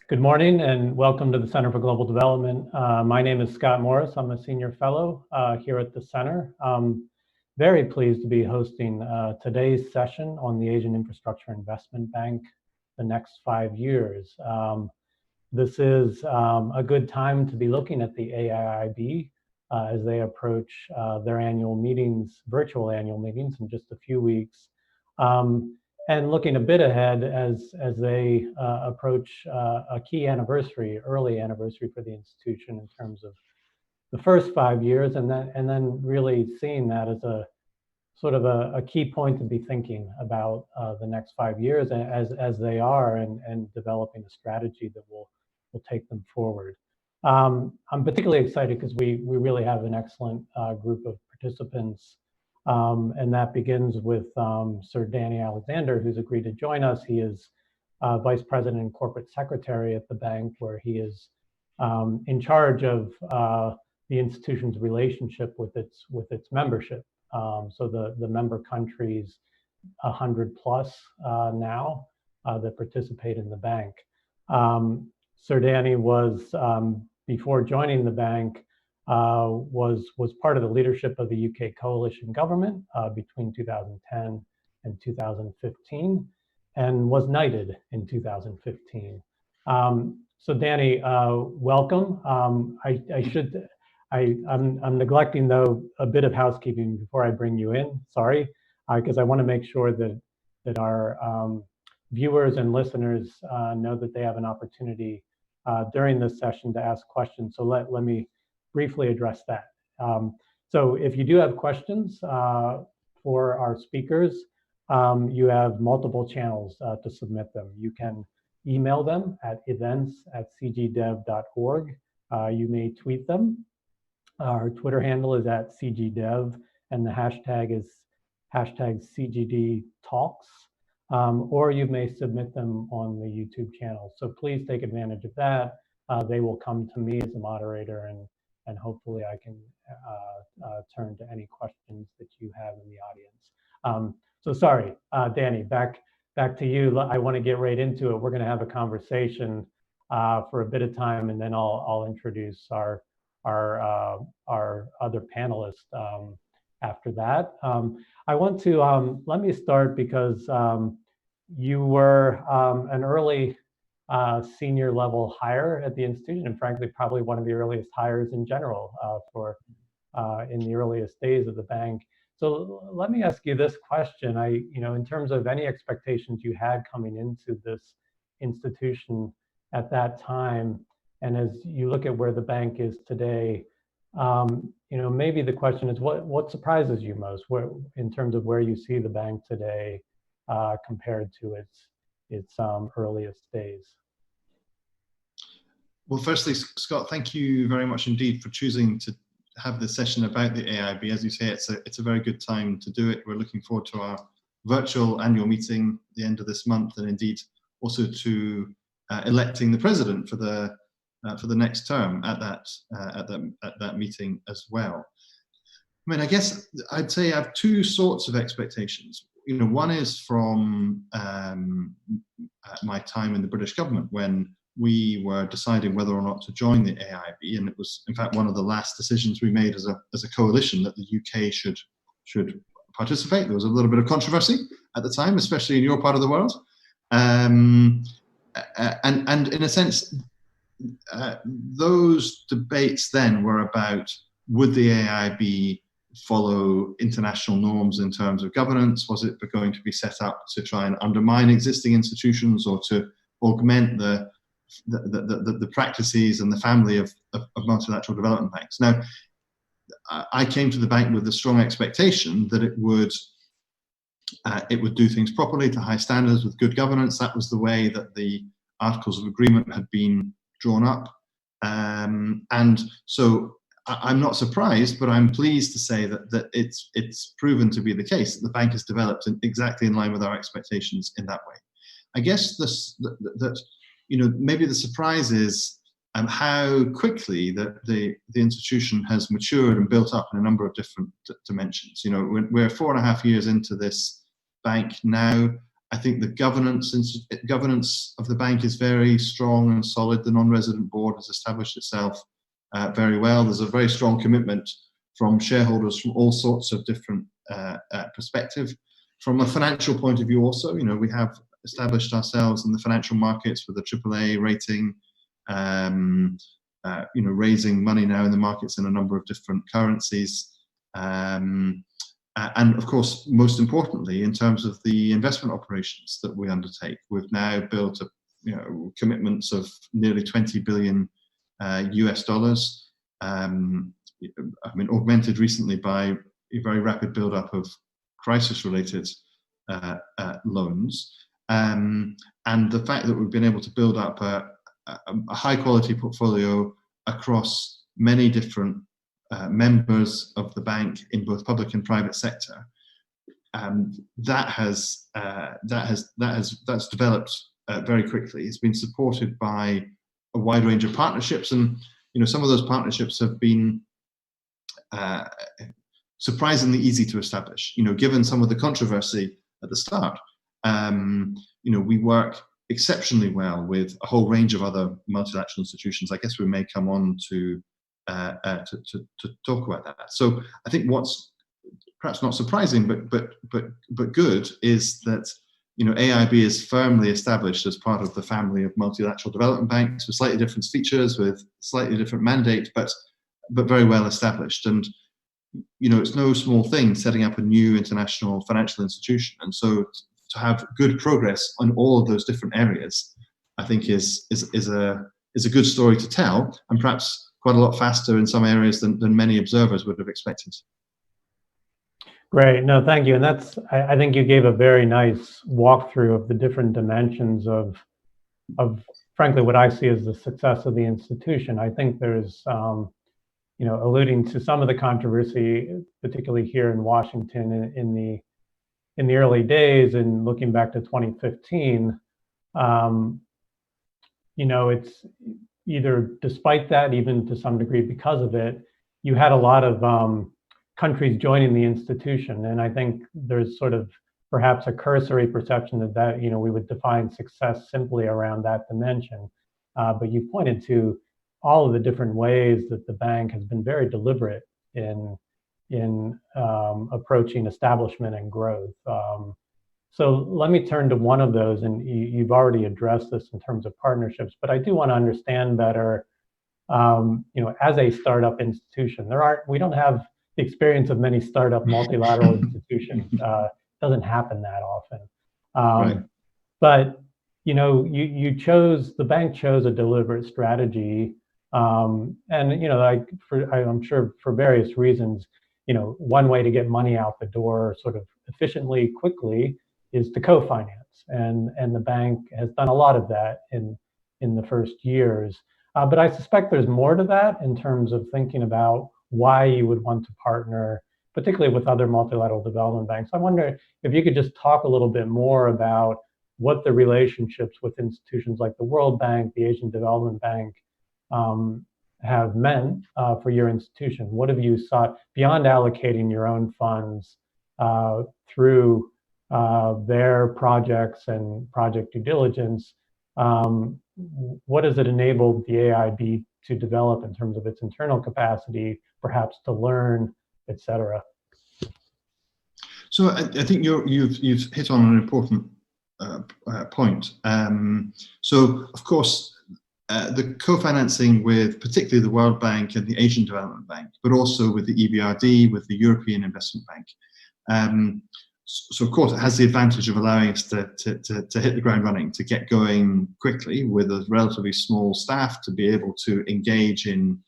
Good morning and welcome to the Center for Global Development. My name is Scott Morris. I'm a senior fellow here at the center. Very pleased to be hosting today's session on the Asian Infrastructure Investment Bank, the next 5 years. This is a good time to be looking at the AIIB as they approach their annual meetings, virtual annual meetings in just a few weeks. And looking a bit ahead as they approach a key anniversary, early anniversary for the institution in terms of the first 5 years, and then really seeing that as a sort of a key point to be thinking about the next 5 years as they are and developing a strategy that will take them forward. I'm particularly excited because we really have an excellent group of participants. And that begins with Sir Danny Alexander, who's agreed to join us. He is Vice President and Corporate Secretary at the bank, where he is in charge of the institution's relationship with its membership. So the member countries, 100 plus now that participate in the bank. Sir Danny was, before joining the bank, was part of the leadership of the UK coalition government between 2010 and 2015, and was knighted in 2015. So Danny, welcome. I'm neglecting though a bit of housekeeping before I bring you in. Sorry, because I want to make sure that our viewers and listeners know that they have an opportunity during this session to ask questions. So let me briefly address that. So if you do have questions for our speakers, you have multiple channels to submit them. You can email them at events@cgdev.org. You may tweet them. Our Twitter handle is @cgdev, and the hashtag is #CGDTalks. Or you may submit them on the YouTube channel. So please take advantage of that. They will come to me as a moderator, and hopefully I can turn to any questions that you have in the audience. So sorry, Danny, back to you. I want to get right into it. We're going to have a conversation for a bit of time, and then I'll introduce our other panelists after that. I want to let me start because you were an early senior level hire at the institution, and frankly, probably one of the earliest hires in general in the earliest days of the bank. So let me ask you this question. In terms of any expectations you had coming into this institution at that time, and as you look at where the bank is today, maybe the question is what surprises you most in terms of where you see the bank today compared to its earliest days? Well, firstly, Scott, thank you very much indeed for choosing to have this session about the AIIB. As you say, it's a very good time to do it. We're looking forward to our virtual annual meeting at the end of this month, and indeed also to electing the president for the next term at that meeting as well. I mean, I guess I'd say I have two sorts of expectations. One is from my time in the British government when we were deciding whether or not to join the AIIB, and it was in fact one of the last decisions we made as a coalition that the UK should participate. There was a little bit of controversy at the time, especially in your part of the world, and in a sense, those debates then were about would the AIIB follow international norms in terms of governance? Was it going to be set up to try and undermine existing institutions or to augment the practices and the family of multilateral development banks? Now, I came to the bank with the strong expectation that it would do things properly to high standards with good governance. That was the way that the Articles of Agreement had been drawn up. And so I'm not surprised, but I'm pleased to say that it's proven to be the case that the bank has developed exactly in line with our expectations in that way. I guess maybe the surprise is how quickly the institution has matured and built up in a number of different dimensions. We're 4.5 years into this bank now. I think the governance of the bank is very strong and solid. The non-resident board has established itself very well. There's a very strong commitment from shareholders from all sorts of different perspectives. From a financial point of view also, we have established ourselves in the financial markets with a AAA rating, raising money now in the markets in a number of different currencies. And of course, most importantly, in terms of the investment operations that we undertake, we've now built commitments of nearly $20 billion US dollars. Augmented recently by a very rapid build-up of crisis-related loans, and the fact that we've been able to build up a high-quality portfolio across many different members of the bank in both public and private sector, that's developed very quickly. It's been supported by a wide range of partnerships, and some of those partnerships have been surprisingly easy to establish. Given some of the controversy at the start, we work exceptionally well with a whole range of other multilateral institutions. I guess we may come on to talk about that. So I think what's perhaps not surprising, but good, is that AIIB is firmly established as part of the family of multilateral development banks with slightly different features, with slightly different mandate, but very well established. And it's no small thing setting up a new international financial institution. And so to have good progress on all of those different areas, I think is a good story to tell, and perhaps quite a lot faster in some areas than many observers would have expected. Great. No, thank you. And I think you gave a very nice walkthrough of the different dimensions of frankly, what I see as the success of the institution. I think there's, alluding to some of the controversy, particularly here in Washington in the early days, and looking back to 2015, it's either despite that, even to some degree because of it, you had a lot of countries joining the institution. And I think there's sort of perhaps a cursory perception that we would define success simply around that dimension. But you pointed to all of the different ways that the bank has been very deliberate in approaching establishment and growth. So let me turn to one of those, and you've already addressed this in terms of partnerships, but I do want to understand better, as a startup institution, we don't have the experience of many startup multilateral institutions. Doesn't happen that often. Right. But the bank chose a deliberate strategy, and I'm sure for various reasons. One way to get money out the door sort of efficiently, quickly, is to co-finance, and the bank has done a lot of that in the first years. But I suspect there's more to that in terms of thinking about why you would want to partner, particularly with other multilateral development banks. I wonder if you could just talk a little bit more about what the relationships with institutions like the World Bank, the Asian Development Bank, have meant for your institution. What have you sought beyond allocating your own funds through their projects and project due diligence? What has it enabled the AIIB to develop in terms of its internal capacity, perhaps to learn, et cetera? So I think you've hit on an important point. So of course, the co-financing with particularly the World Bank and the Asian Development Bank, but also with the EBRD, with the European Investment Bank. So of course, it has the advantage of allowing us to hit the ground running, to get going quickly with a relatively small staff, to be able to engage in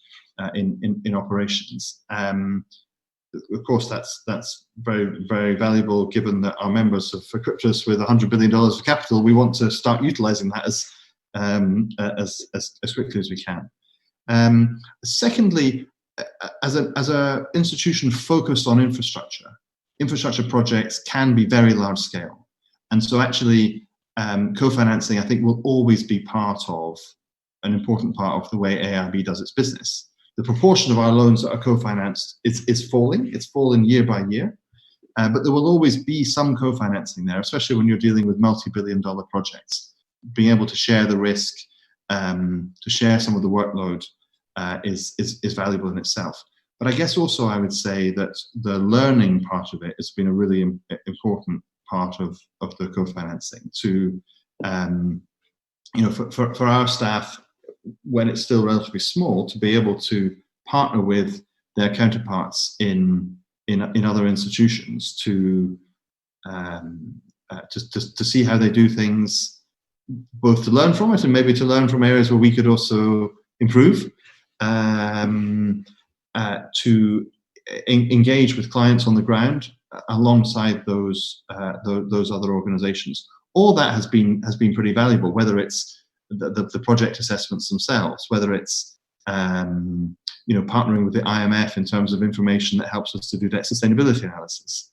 operations. Of course, that's very, very valuable, given that our members have equipped us with $100 billion of capital. We want to start utilizing that as quickly as we can. Secondly, as an institution focused on infrastructure projects can be very large scale. And so actually co-financing, I think, will always be an important part of the way AIIB does its business. The proportion of our loans that are co-financed is falling. It's fallen year by year. But there will always be some co-financing there, especially when you're dealing with multi-billion-dollar projects. Being able to share the risk, to share some of the workload is valuable in itself. But I guess also I would say that the learning part of it has been a really important part of the co-financing. To for our staff, when it's still relatively small, to be able to partner with their counterparts in other institutions to see how they do things, both to learn from it and maybe to learn from areas where we could also improve, to engage with clients on the ground alongside those other organizations. All that has been pretty valuable, whether it's the project assessments themselves, whether it's partnering with the IMF in terms of information that helps us to do debt sustainability analysis,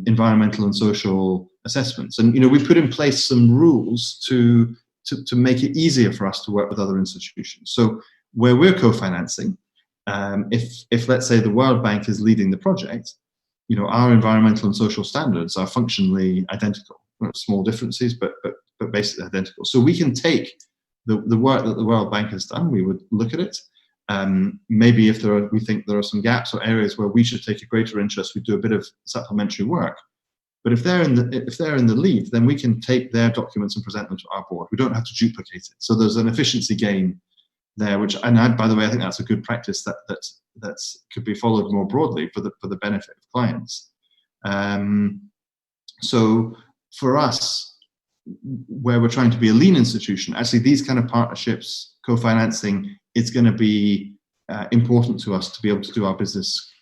environmental and social assessments. And we put in place some rules to make it easier for us to work with other institutions. So where we're co-financing, if let's say the World Bank is leading the project, our environmental and social standards are functionally identical. Small differences, but basically identical. So we can take the work that the World Bank has done, we would look at it. Maybe if we think there are some gaps or areas where we should take a greater interest, we do a bit of supplementary work. But if they're in the lead, then we can take their documents and present them to our board. We don't have to duplicate it. So there's an efficiency gain there, by the way, I think that's a good practice that could be followed more broadly for the benefit of clients. So for us, where we're trying to be a lean institution, actually these kind of partnerships, co-financing, it's going to be important to us to be able to do our business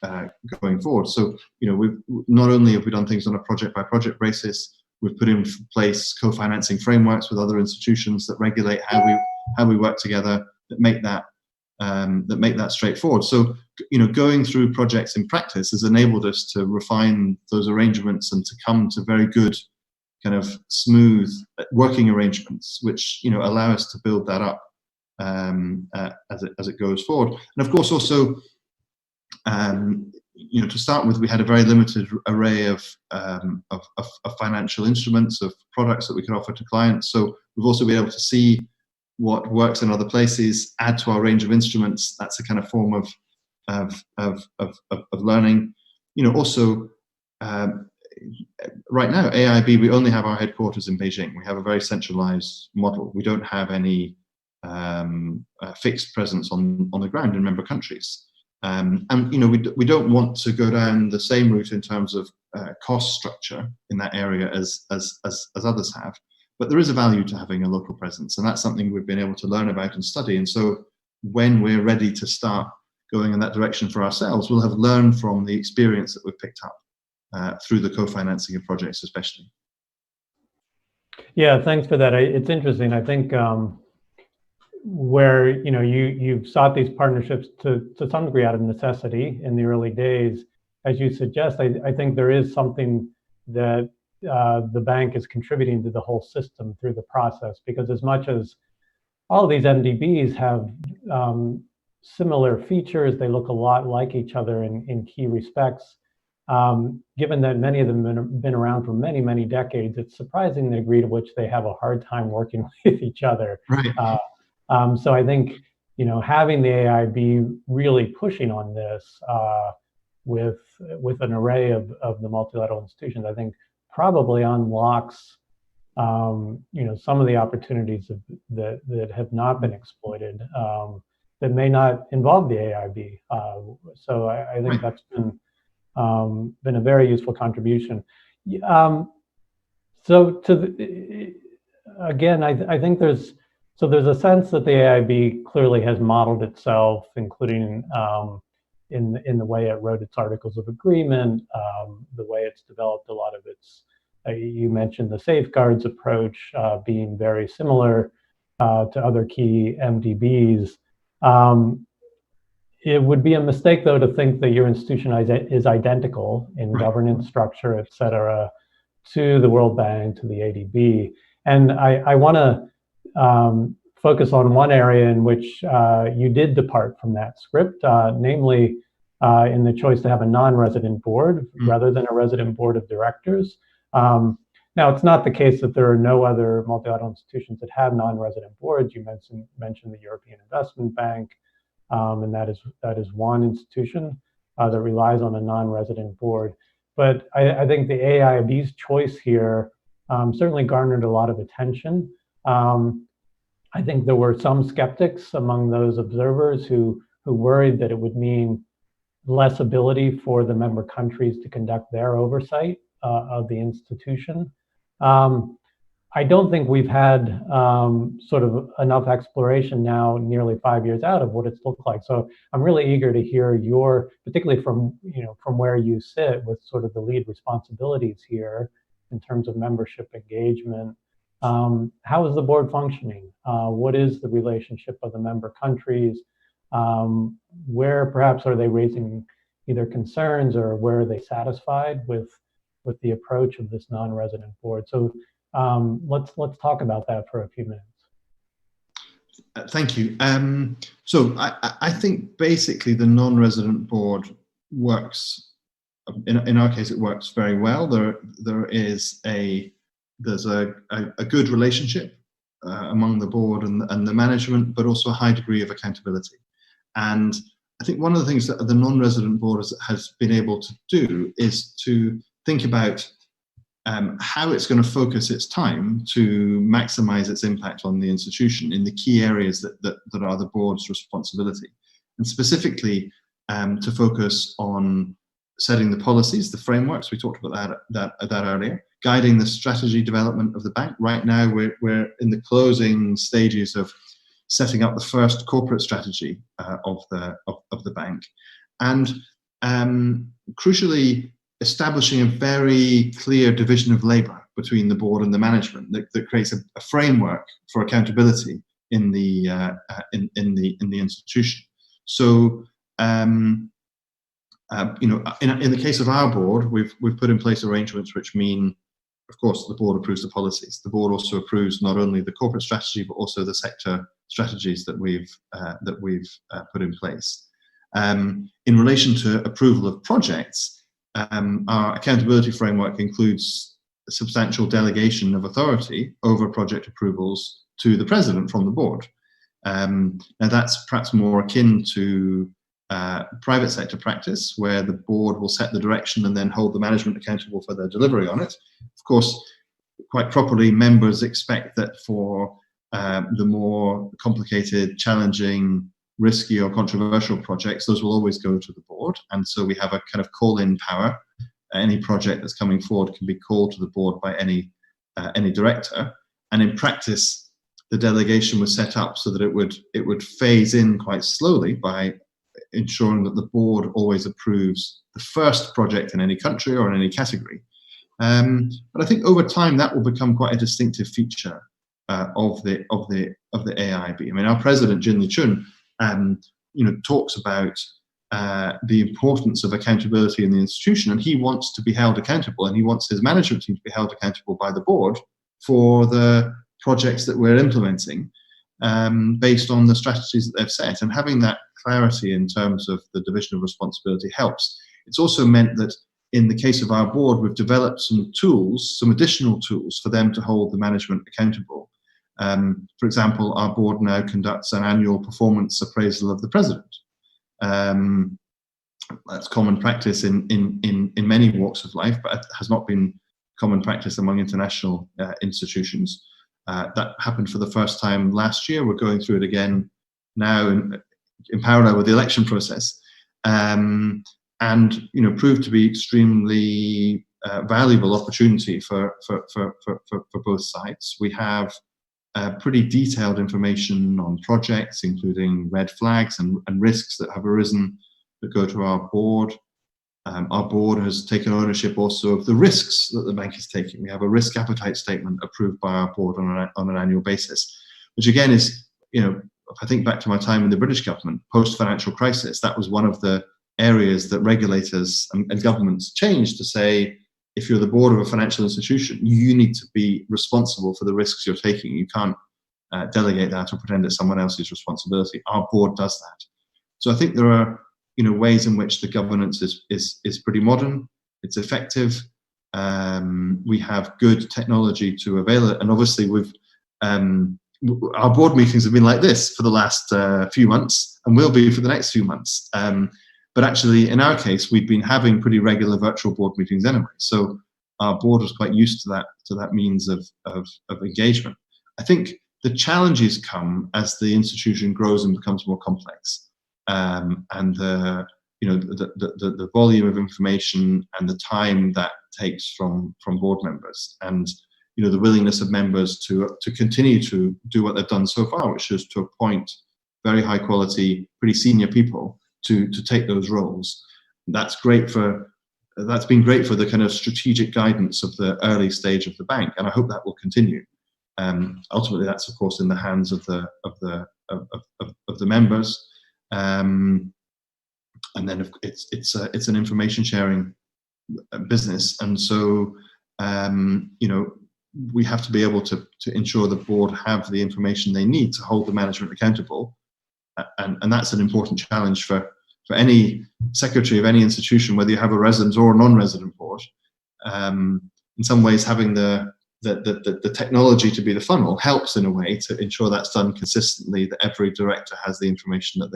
going forward. So, we've not only have we done things on a project-by-project basis, we've put in place co-financing frameworks with other institutions that regulate how we work together, that make that straightforward. So, going through projects in practice has enabled us to refine those arrangements and to come to very good, kind of smooth working arrangements, which allow us to build that up as it goes forward. And of course, also, to start with, we had a very limited array of financial instruments, of products that we could offer to clients. So we've also been able to see what works in other places, add to our range of instruments. That's a kind of form of learning. Also, right now, AIIB, we only have our headquarters in Beijing. We have a very centralized model. We don't have any fixed presence on the ground in member countries. And we don't want to go down the same route in terms of cost structure in that area as others have. But there is a value to having a local presence, and that's something we've been able to learn about and study. And so when we're ready to start going in that direction for ourselves, we'll have learned from the experience that we've picked up through the co-financing of projects especially. Yeah, thanks for that. It's interesting. I think where you've sought these partnerships to some degree out of necessity in the early days, as you suggest, I think there is something that the bank is contributing to the whole system through the process, because as much as all of these MDBs have similar features, they look a lot like each other in key respects. Given that many of them have been around for many, many decades, it's surprising the degree to which they have a hard time working with each other. Right. So I think, having the AIIB really pushing on this with an array of the multilateral institutions, I think probably unlocks, some of the opportunities that have not been exploited, that may not involve the AIIB. So I think that's been a very useful contribution. So again, I think there's a sense that the AIIB clearly has modeled itself, including in the way it wrote its articles of agreement, the way it's developed a lot of its, you mentioned the safeguards approach being very similar to other key MDBs. It would be a mistake, though, to think that your institution is identical in governance structure, et cetera, to the World Bank, to the ADB. And I want to focus on one area in which you did depart from that script, namely in the choice to have a non-resident board rather than a resident board of directors. Now, it's not the case that there are no other multilateral institutions that have non-resident boards. You mentioned the European Investment Bank, and that is one institution that relies on a non-resident board. But I think the AIIB's choice here certainly garnered a lot of attention. I think there were some skeptics among those observers who worried that it would mean less ability for the member countries to conduct their oversight of the institution. I don't think we've had sort of enough exploration now, nearly 5 years out, of what it's looked like. So I'm really eager to hear your, particularly from where you sit with sort of the lead responsibilities here in terms of membership engagement. How is the board functioning? What is the relationship of the member countries? Where perhaps are they raising either concerns, or where are they satisfied with the approach of this non-resident board? So let's talk about that for a few minutes. Thank you. So I think basically the non-resident board works. In our case, it works very well. There's a good relationship among the board and the management, but also a high degree of accountability. And I think one of the things that the non-resident board has been able to do is to think about how it's going to focus its time to maximize its impact on the institution in the key areas that are the board's responsibility, and specifically to focus on setting the policies, the frameworks. We talked about that earlier, guiding the strategy development of the bank. Right now, we're in the closing stages of setting up the first corporate strategy of the bank, and crucially establishing a very clear division of labor between the board and the management that creates a framework for accountability in the institution. So in the case of our board, we've put in place arrangements which mean, of course, the board approves the policies. The board also approves not only the corporate strategy but also the sector strategies that we've put in place. In relation to approval of projects, our accountability framework includes a substantial delegation of authority over project approvals to the president from the board. Now that's perhaps more akin to private sector practice, where the board will set the direction and then hold the management accountable for their delivery on it. Of course, quite properly, members expect that for the more complicated, challenging, risky or controversial projects, those will always go to the board. And so we have a kind of call-in power. Any project that's coming forward can be called to the board by any director. And in practice, the delegation was set up so that it would phase in quite slowly by ensuring that the board always approves the first project in any country or in any category. But I think over time that will become quite a distinctive feature of the AIIB. I mean, our president Jin Chun talks about the importance of accountability in the institution, and he wants to be held accountable, and he wants his management team to be held accountable by the board for the projects that we're implementing based on the strategies that they've set. And having that clarity in terms of the division of responsibility helps. It's also meant that in the case of our board, we've developed some tools, some additional tools for them to hold the management accountable. For example, our board now conducts an annual performance appraisal of the president. That's common practice in many walks of life, but it has not been common practice among international institutions. That happened for the first time last year. We're going through it again now in parallel with the election process, and proved to be extremely valuable opportunity for both sides. We have pretty detailed information on projects, including red flags and risks that have arisen that go to our board. Our board has taken ownership also of the risks that the bank is taking. We have a risk appetite statement approved by our board on an annual basis, which again is, if I think back to my time in the British government, post-financial crisis, that was one of the areas that regulators and governments changed to say, if you're the board of a financial institution, you need to be responsible for the risks you're taking. You can't delegate that or pretend it's someone else's responsibility. Our board does that. So I think there are ways in which the governance is pretty modern. It's effective. We have good technology to avail it, and obviously our board meetings have been like this for the last few months, and will be for the next few months. But actually, in our case, we've been having pretty regular virtual board meetings anyway. So our board was quite used to that means of engagement. I think the challenges come as the institution grows and becomes more complex, and the volume of information and the time that takes from board members, and the willingness of members to continue to do what they've done so far, which is to appoint very high quality, pretty senior people to take those roles. That's been great for the kind of strategic guidance of the early stage of the bank, and I hope that will continue. Ultimately, that's of course in the hands of the members, and then it's an information sharing business, and so we have to be able to ensure the board have the information they need to hold the management accountable, and that's an important challenge for any secretary of any institution, whether you have a resident or a non-resident board. In some ways, having the technology to be the funnel helps in a way to ensure that's done consistently, that every director has the information that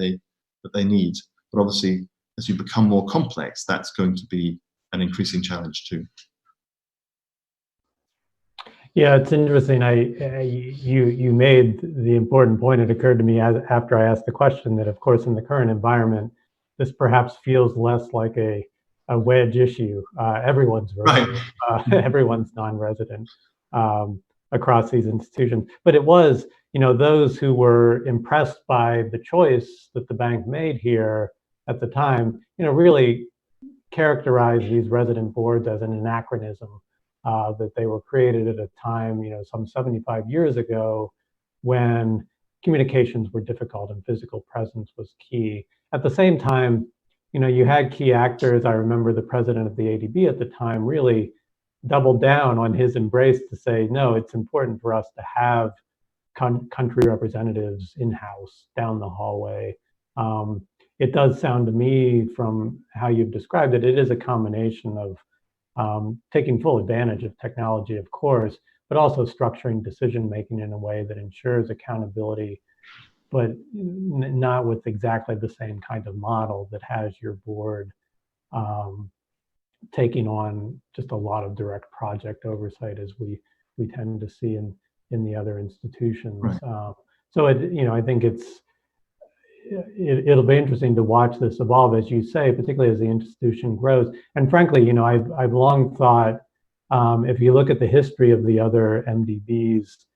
they need. But obviously, as you become more complex, that's going to be an increasing challenge too. Yeah, it's interesting. You made the important point. It occurred to me after I asked the question that, of course, in the current environment, this perhaps feels less like a wedge issue. Everyone's virtual, right. Everyone's non-resident across these institutions. But it was, those who were impressed by the choice that the bank made here at the time, really characterized these resident boards as an anachronism, that they were created at a time, some 75 years ago, when communications were difficult and physical presence was key. At the same time, you had key actors. I remember the president of the AIIB at the time really doubled down on his embrace to say, no, it's important for us to have country representatives in-house, down the hallway. It does sound to me, from how you've described it, it is a combination of taking full advantage of technology, of course, but also structuring decision-making in a way that ensures accountability, but not with exactly the same kind of model that has your board taking on just a lot of direct project oversight, as we tend to see in the other institutions. Right. So I think it'll be interesting to watch this evolve, as you say, particularly as the institution grows. And frankly, I've long thought, if you look at the history of the other MDBs,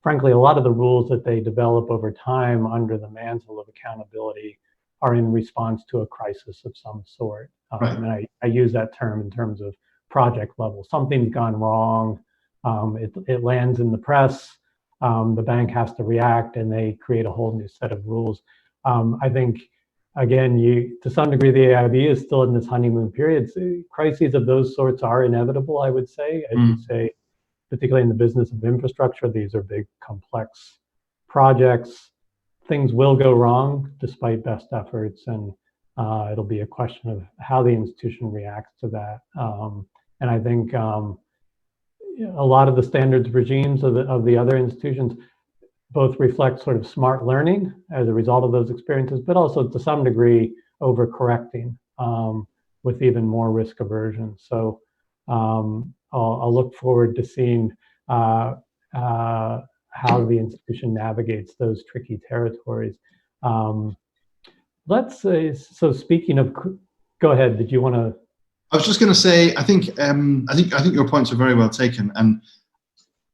frankly, a lot of the rules that they develop over time under the mantle of accountability are in response to a crisis of some sort. Right. And I use that term in terms of project level. Something's gone wrong. It lands in the press. The bank has to react, and they create a whole new set of rules. I think, again, to some degree, the AIIB is still in this honeymoon period. So crises of those sorts are inevitable, I would say. As you say, particularly in the business of infrastructure, these are big, complex projects. Things will go wrong despite best efforts, and it'll be a question of how the institution reacts to that. And I think a lot of the standards regimes of the other institutions both reflect sort of smart learning as a result of those experiences, but also to some degree overcorrecting with even more risk aversion. So I'll look forward to seeing how the institution navigates those tricky territories. Let's say, so speaking of, go ahead, did you want to? I was just going to say, I think your points are very well taken, and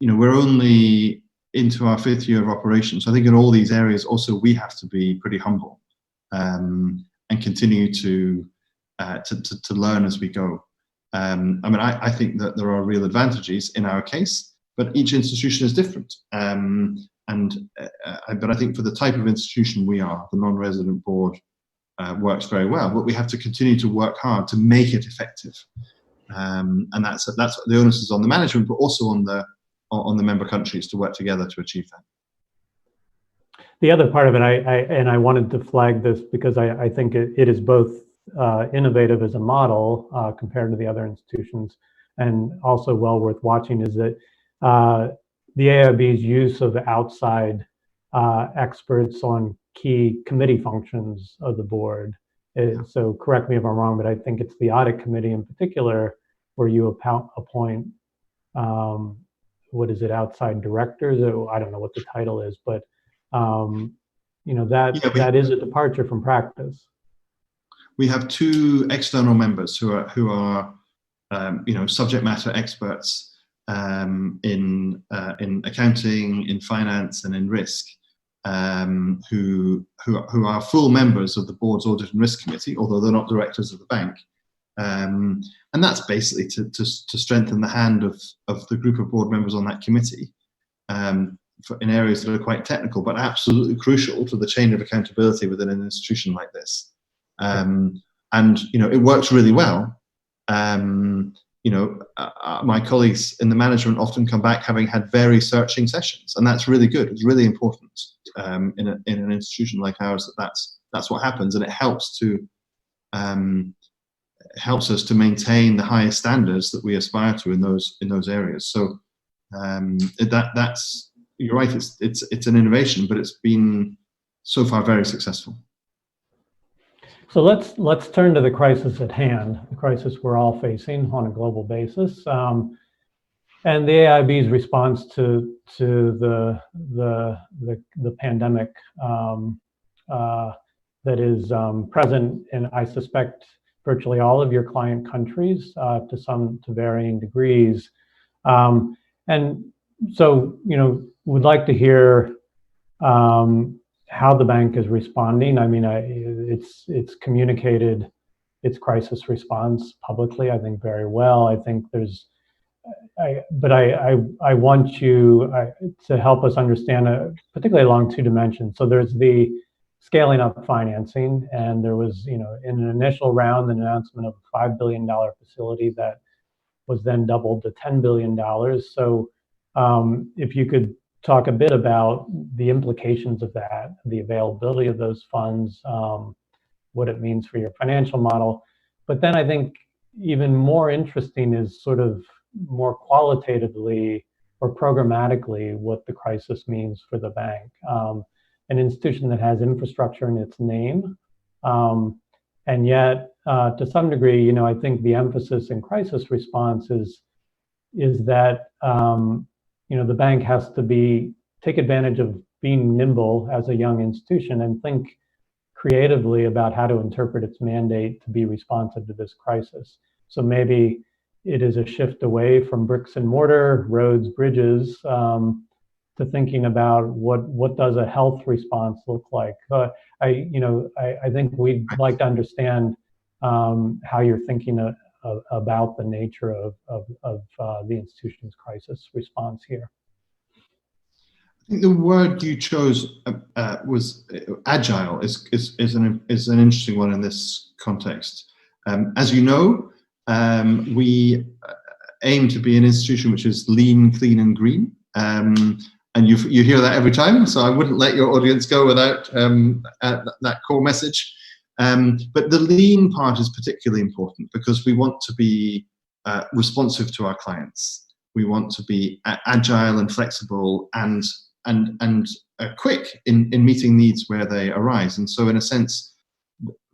we're only into our 5th year of operation. So I think in all these areas also we have to be pretty humble and continue to learn as we go. I think that there are real advantages in our case, but each institution is different. But I think for the type of institution we are, the non-resident board works very well, but we have to continue to work hard to make it effective. And that's the onus is on the management, but also on the member countries to work together to achieve that. The other part of it, I wanted to flag this because I think it is both innovative as a model compared to the other institutions, and also well worth watching, is that the AIIB's use of outside experts on key committee functions of the board. So correct me if I'm wrong, but I think it's the audit committee in particular where you appoint, what is it, outside directors? I don't know what the title is, but that is a departure from practice. We have 2 external members who are subject matter experts in accounting, in finance, and in risk, who are full members of the board's audit and risk committee, although they're not directors of the bank. And that's basically to strengthen the hand of the group of board members on that committee in areas that are quite technical, but absolutely crucial to the chain of accountability within an institution like this. And it works really well. My colleagues in the management often come back having had very searching sessions, and that's really good. It's really important in an institution like ours that's what happens, and it helps us to maintain the highest standards that we aspire to in those areas. So that's, you're right. It's an innovation, but it's been so far very successful. So let's turn to the crisis at hand, the crisis we're all facing on a global basis, and the AIIB's response to the pandemic that is present in, I suspect, virtually all of your client countries to varying degrees, and so would like to hear how the bank is responding. I mean, it's communicated its crisis response publicly, I think, very well. I think but I want you to help us understand, particularly along 2 dimensions. So there's the scaling up financing, and there was, in an initial round, an announcement of a $5 billion facility that was then doubled to $10 billion. So if you could talk a bit about the implications of that, the availability of those funds, what it means for your financial model. But then I think even more interesting is sort of more qualitatively or programmatically what the crisis means for the bank. An institution that has infrastructure in its name, and yet to some degree, I think the emphasis in crisis response is that the bank has to take advantage of being nimble as a young institution and think creatively about how to interpret its mandate to be responsive to this crisis. So maybe it is a shift away from bricks and mortar, roads, bridges, to thinking about what does a health response look like. I think we'd like to understand how you're thinking about the nature of the institution's crisis response here. I think the word you chose was agile. Is an interesting one in this context. As you know, we aim to be an institution which is lean, clean, and green. And you hear that every time, so I wouldn't let your audience go without that core message. But the lean part is particularly important because we want to be responsive to our clients. We want to be agile and flexible and quick in meeting needs where they arise. And so in a sense,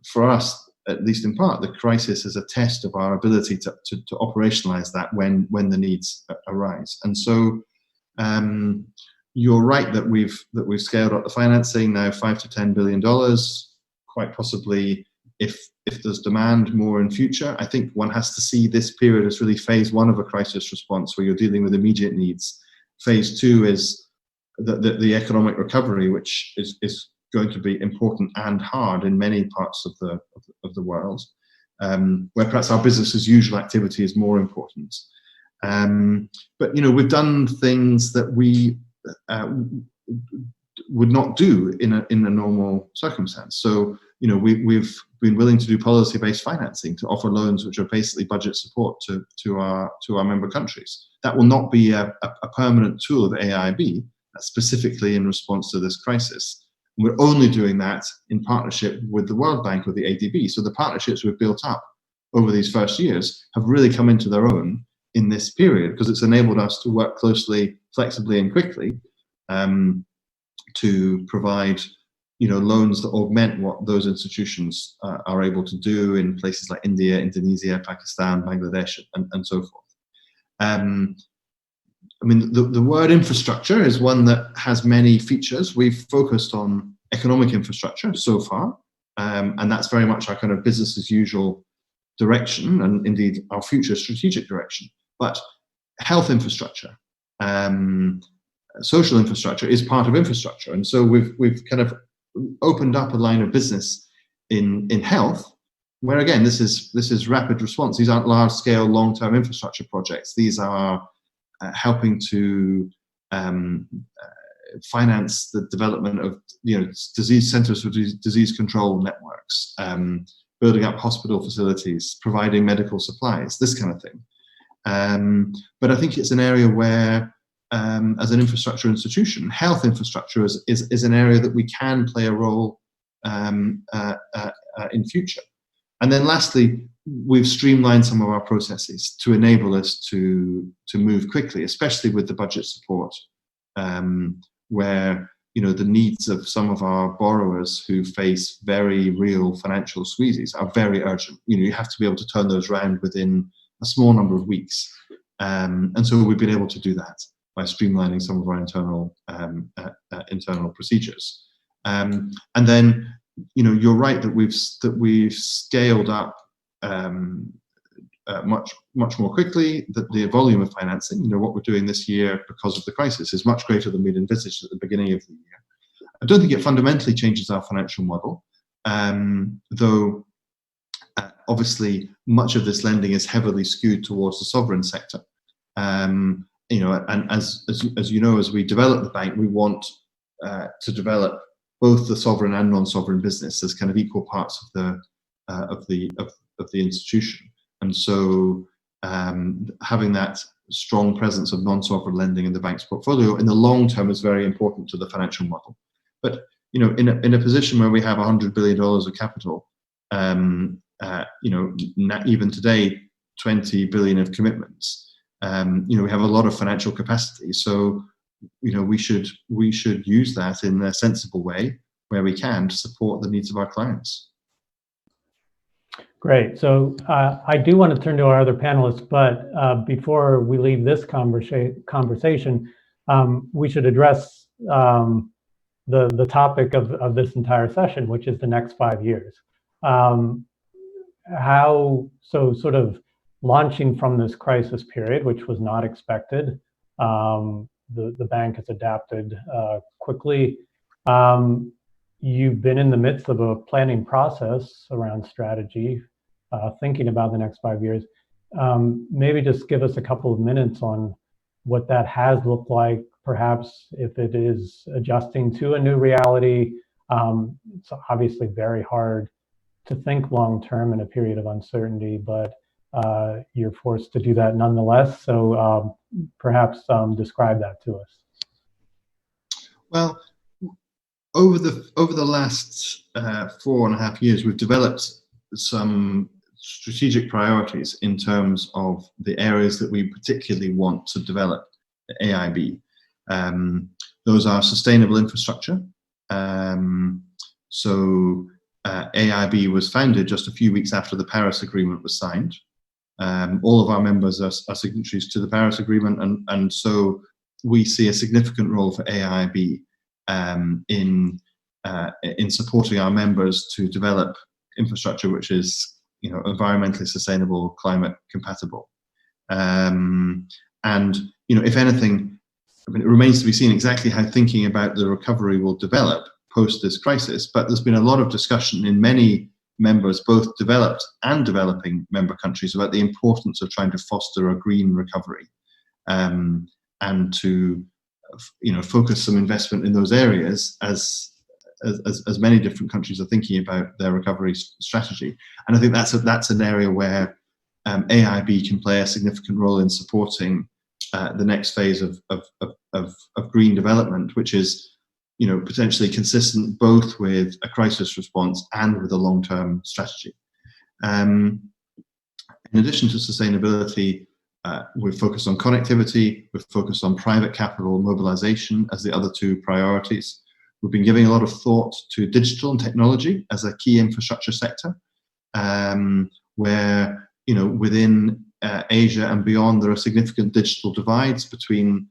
for us, at least in part, the crisis is a test of our ability to operationalize that when the needs arise. And so you're right that we've scaled up the financing now, $5 to $10 billion, quite possibly if there's demand more in future. I think one has to see this period as really phase 1 of a crisis response where you're dealing with immediate needs. Phase 2 is the economic recovery, which is going to be important and hard in many parts of the world, where perhaps our business as usual activity is more important. But we've done things that we would not do in a normal circumstance. So we've been willing to do policy-based financing to offer loans which are basically budget support to our member countries. That will not be a permanent tool of AIIB, specifically in response to this crisis. We're only doing that in partnership with the World Bank or the AIIB. So the partnerships we've built up over these first years have really come into their own in this period, because it's enabled us to work closely, flexibly, and quickly to provide loans that augment what those institutions are able to do in places like India, Indonesia, Pakistan, Bangladesh, and so forth. The word infrastructure is one that has many features. We've focused on economic infrastructure so far, and that's very much our kind of business as usual direction, and indeed our future strategic direction. But health infrastructure, social infrastructure is part of infrastructure, and so we've kind of opened up a line of business in health, where again this is rapid response. These aren't large-scale, long-term infrastructure projects. These are helping to finance the development of disease centers for disease control networks, building up hospital facilities, providing medical supplies, this kind of thing. But I think it's an area where, as an infrastructure institution, health infrastructure is an area that we can play a role in future. And then lastly, we've streamlined some of our processes to enable us to move quickly, especially with the budget support, where the needs of some of our borrowers who face very real financial squeezes are very urgent. You have to be able to turn those around within a small number of weeks, and so we've been able to do that by streamlining some of our internal procedures. And then you're right that we've scaled up much more quickly. The volume of financing, what we're doing this year because of the crisis, is much greater than we'd envisaged at the beginning of the year. I don't think it fundamentally changes our financial model, though obviously much of this lending is heavily skewed towards the sovereign sector. And as we develop the bank, we want to develop both the sovereign and non-sovereign business as kind of equal parts of the institution. And so having that strong presence of non-sovereign lending in the bank's portfolio in the long term is very important to the financial model. But in a position where we have $100 billion of capital, even today, 20 billion of commitments, we have a lot of financial capacity. So we should use that in a sensible way where we can to support the needs of our clients. Great. So I do want to turn to our other panelists, but before we leave this conversation, we should address the topic of this entire session, which is the next 5 years. Sort of launching from this crisis period, which was not expected, the bank has adapted quickly. You've been in the midst of a planning process around strategy, thinking about the next 5 years. Maybe just give us a couple of minutes on what that has looked like, perhaps if it is adjusting to a new reality. It's obviously very hard to think long-term in a period of uncertainty, but you're forced to do that nonetheless. So perhaps describe that to us. Well, over the last 4.5 years, we've developed some strategic priorities in terms of the areas that we particularly want to develop at AIIB. Those are sustainable infrastructure. So AIIB was founded just a few weeks after the Paris Agreement was signed. All of our members are signatories to the Paris Agreement, and so we see a significant role for AIIB in supporting our members to develop infrastructure which is environmentally sustainable, climate compatible. And if anything, it remains to be seen exactly how thinking about the recovery will develop post this crisis, but there's been a lot of discussion in many members, both developed and developing member countries, about the importance of trying to foster a green recovery, and to focus some investment in those areas as many different countries are thinking about their recovery strategy. And I think that's an area where AIIB can play a significant role in supporting the next phase of green development, which is potentially consistent both with a crisis response and with a long-term strategy. In addition to sustainability, we've focused on connectivity, we've focused on private capital mobilization as the other two priorities. We've been giving a lot of thought to digital and technology as a key infrastructure sector, where, within Asia and beyond, there are significant digital divides between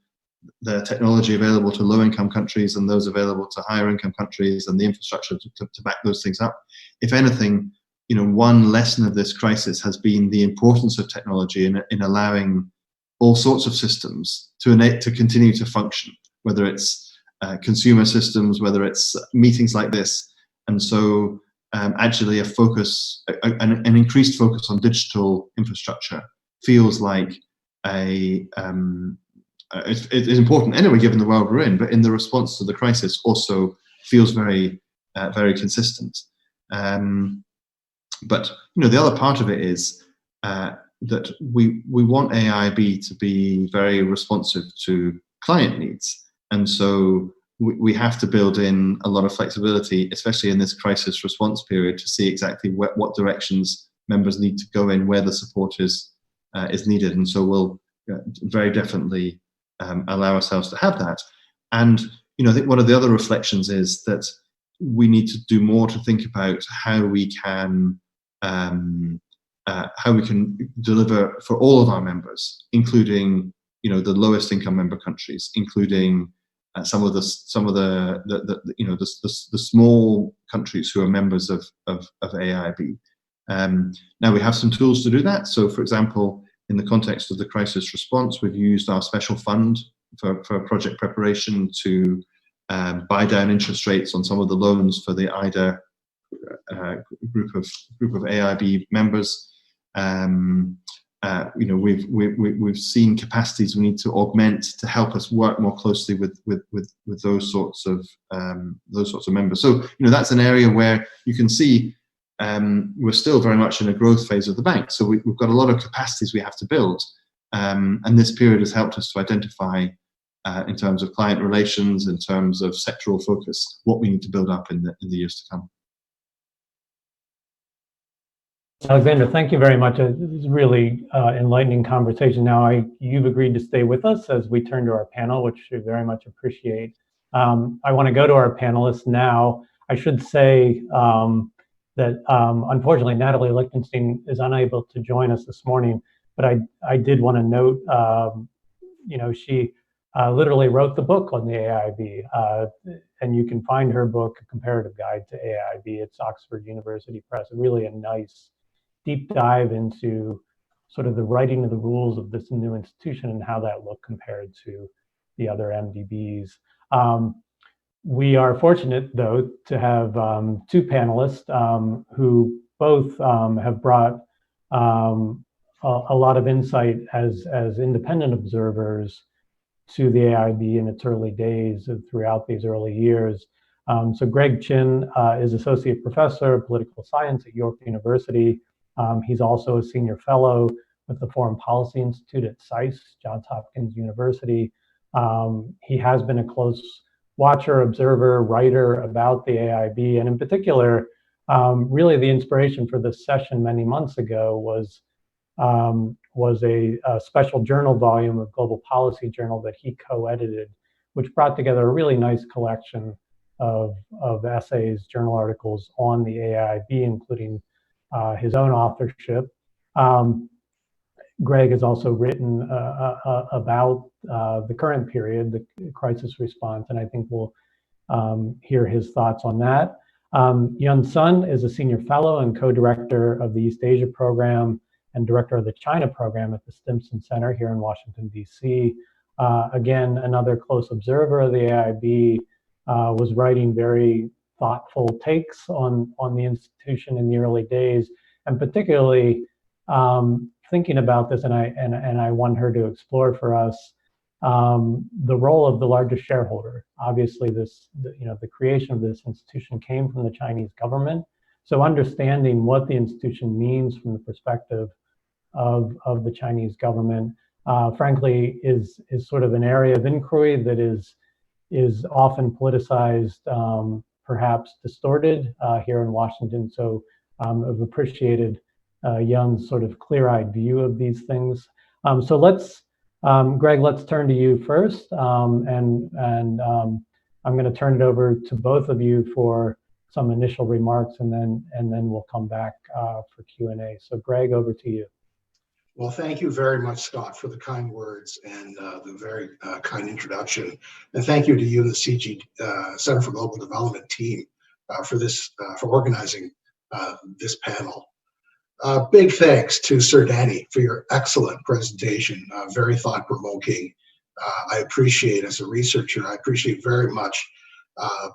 the technology available to low-income countries and those available to higher-income countries, and the infrastructure to back those things up. If anything, one lesson of this crisis has been the importance of technology in allowing all sorts of systems to continue to function, whether it's consumer systems, whether it's meetings like this. And so actually an increased focus on digital infrastructure feels like it's important anyway, given the world we're in, but in the response to the crisis also feels very, very consistent. But the other part of it is that we want AIIB to be very responsive to client needs, and so we have to build in a lot of flexibility, especially in this crisis response period, to see exactly what directions members need to go in, where the support is needed, and so we'll very definitely allow ourselves to have that. And I think one of the other reflections is that we need to do more to think about how we can deliver for all of our members, including the lowest income member countries, including some of the small countries who are members of AIIB. Now we have some tools to do that. So, for example, in the context of the crisis response, we've used our special fund for project preparation to buy down interest rates on some of the loans for the AIDA group of AIIB members. We've seen capacities we need to augment to help us work more closely with those sorts of members. So that's an area where you can see we're still very much in a growth phase of the bank. So we've got a lot of capacities we have to build, and this period has helped us to identify, in terms of client relations, in terms of sectoral focus, what we need to build up in the years to come. Alexander, thank you very much. It's really enlightening conversation. Now, you've agreed to stay with us as we turn to our panel, which we very much appreciate. I want to go to our panelists now. I should say that unfortunately, Natalie Lichtenstein is unable to join us this morning, but I did want to note, she literally wrote the book on the AIIB, and you can find her book, A Comparative Guide to AIIB. It's Oxford University Press, really a nice deep dive into sort of the writing of the rules of this new institution and how that look compared to the other MDBs. We are fortunate, though, to have two panelists who both have brought a lot of insight as independent observers to the AIIB in its early days and throughout these early years. So Greg Chin is Associate Professor of Political Science at York University. He's also a Senior Fellow with the Foreign Policy Institute at SAIS, Johns Hopkins University. He has been a close watcher, observer, writer about the AIIB, and in particular, really the inspiration for this session many months ago was a special journal volume of Global Policy Journal that he co-edited, which brought together a really nice collection of essays, journal articles on the AIIB, including his own authorship. Greg has also written about the current period, the crisis response, and I think we'll hear his thoughts on that. Yun Sun is a Senior Fellow and Co-Director of the East Asia Program and Director of the China Program at the Stimson Center here in Washington, D.C. Again, another close observer of the AIIB, was writing very thoughtful takes on the institution in the early days, and particularly thinking about this, and I want her to explore for us the role of the largest shareholder. Obviously, the creation of this institution came from the Chinese government, so understanding what the institution means from the perspective of the Chinese government, frankly, is sort of an area of inquiry that is is often politicized, perhaps distorted here in Washington. So I've appreciated Yun's sort of clear-eyed view of these things. So let's, Greg, let's turn to you first, and I'm going to turn it over to both of you for some initial remarks, and then we'll come back for Q&A. So Greg, over to you. Well, thank you very much, Scott, for the kind words and the very kind introduction. And thank you to you and the CG Center for Global Development team for organizing this panel. Big thanks to Sir Danny for your excellent presentation, very thought-provoking. I appreciate, as a researcher, I appreciate very much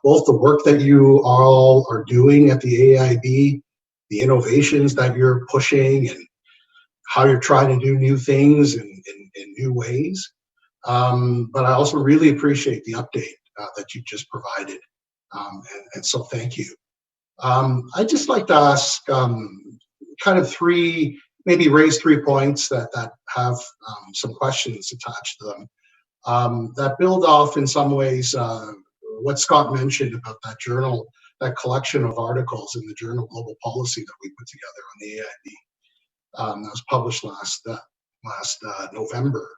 both the work that you all are doing at the AIIB, the innovations that you're pushing, and how you're trying to do new things in new ways. But I also really appreciate the update that you just provided. And so thank you. I'd just like to ask kind of maybe raise 3 points that have some questions attached to them that build off in some ways what Scott mentioned about that journal, that collection of articles in the Journal of Global Policy that we put together on the AIIB. That was published last November.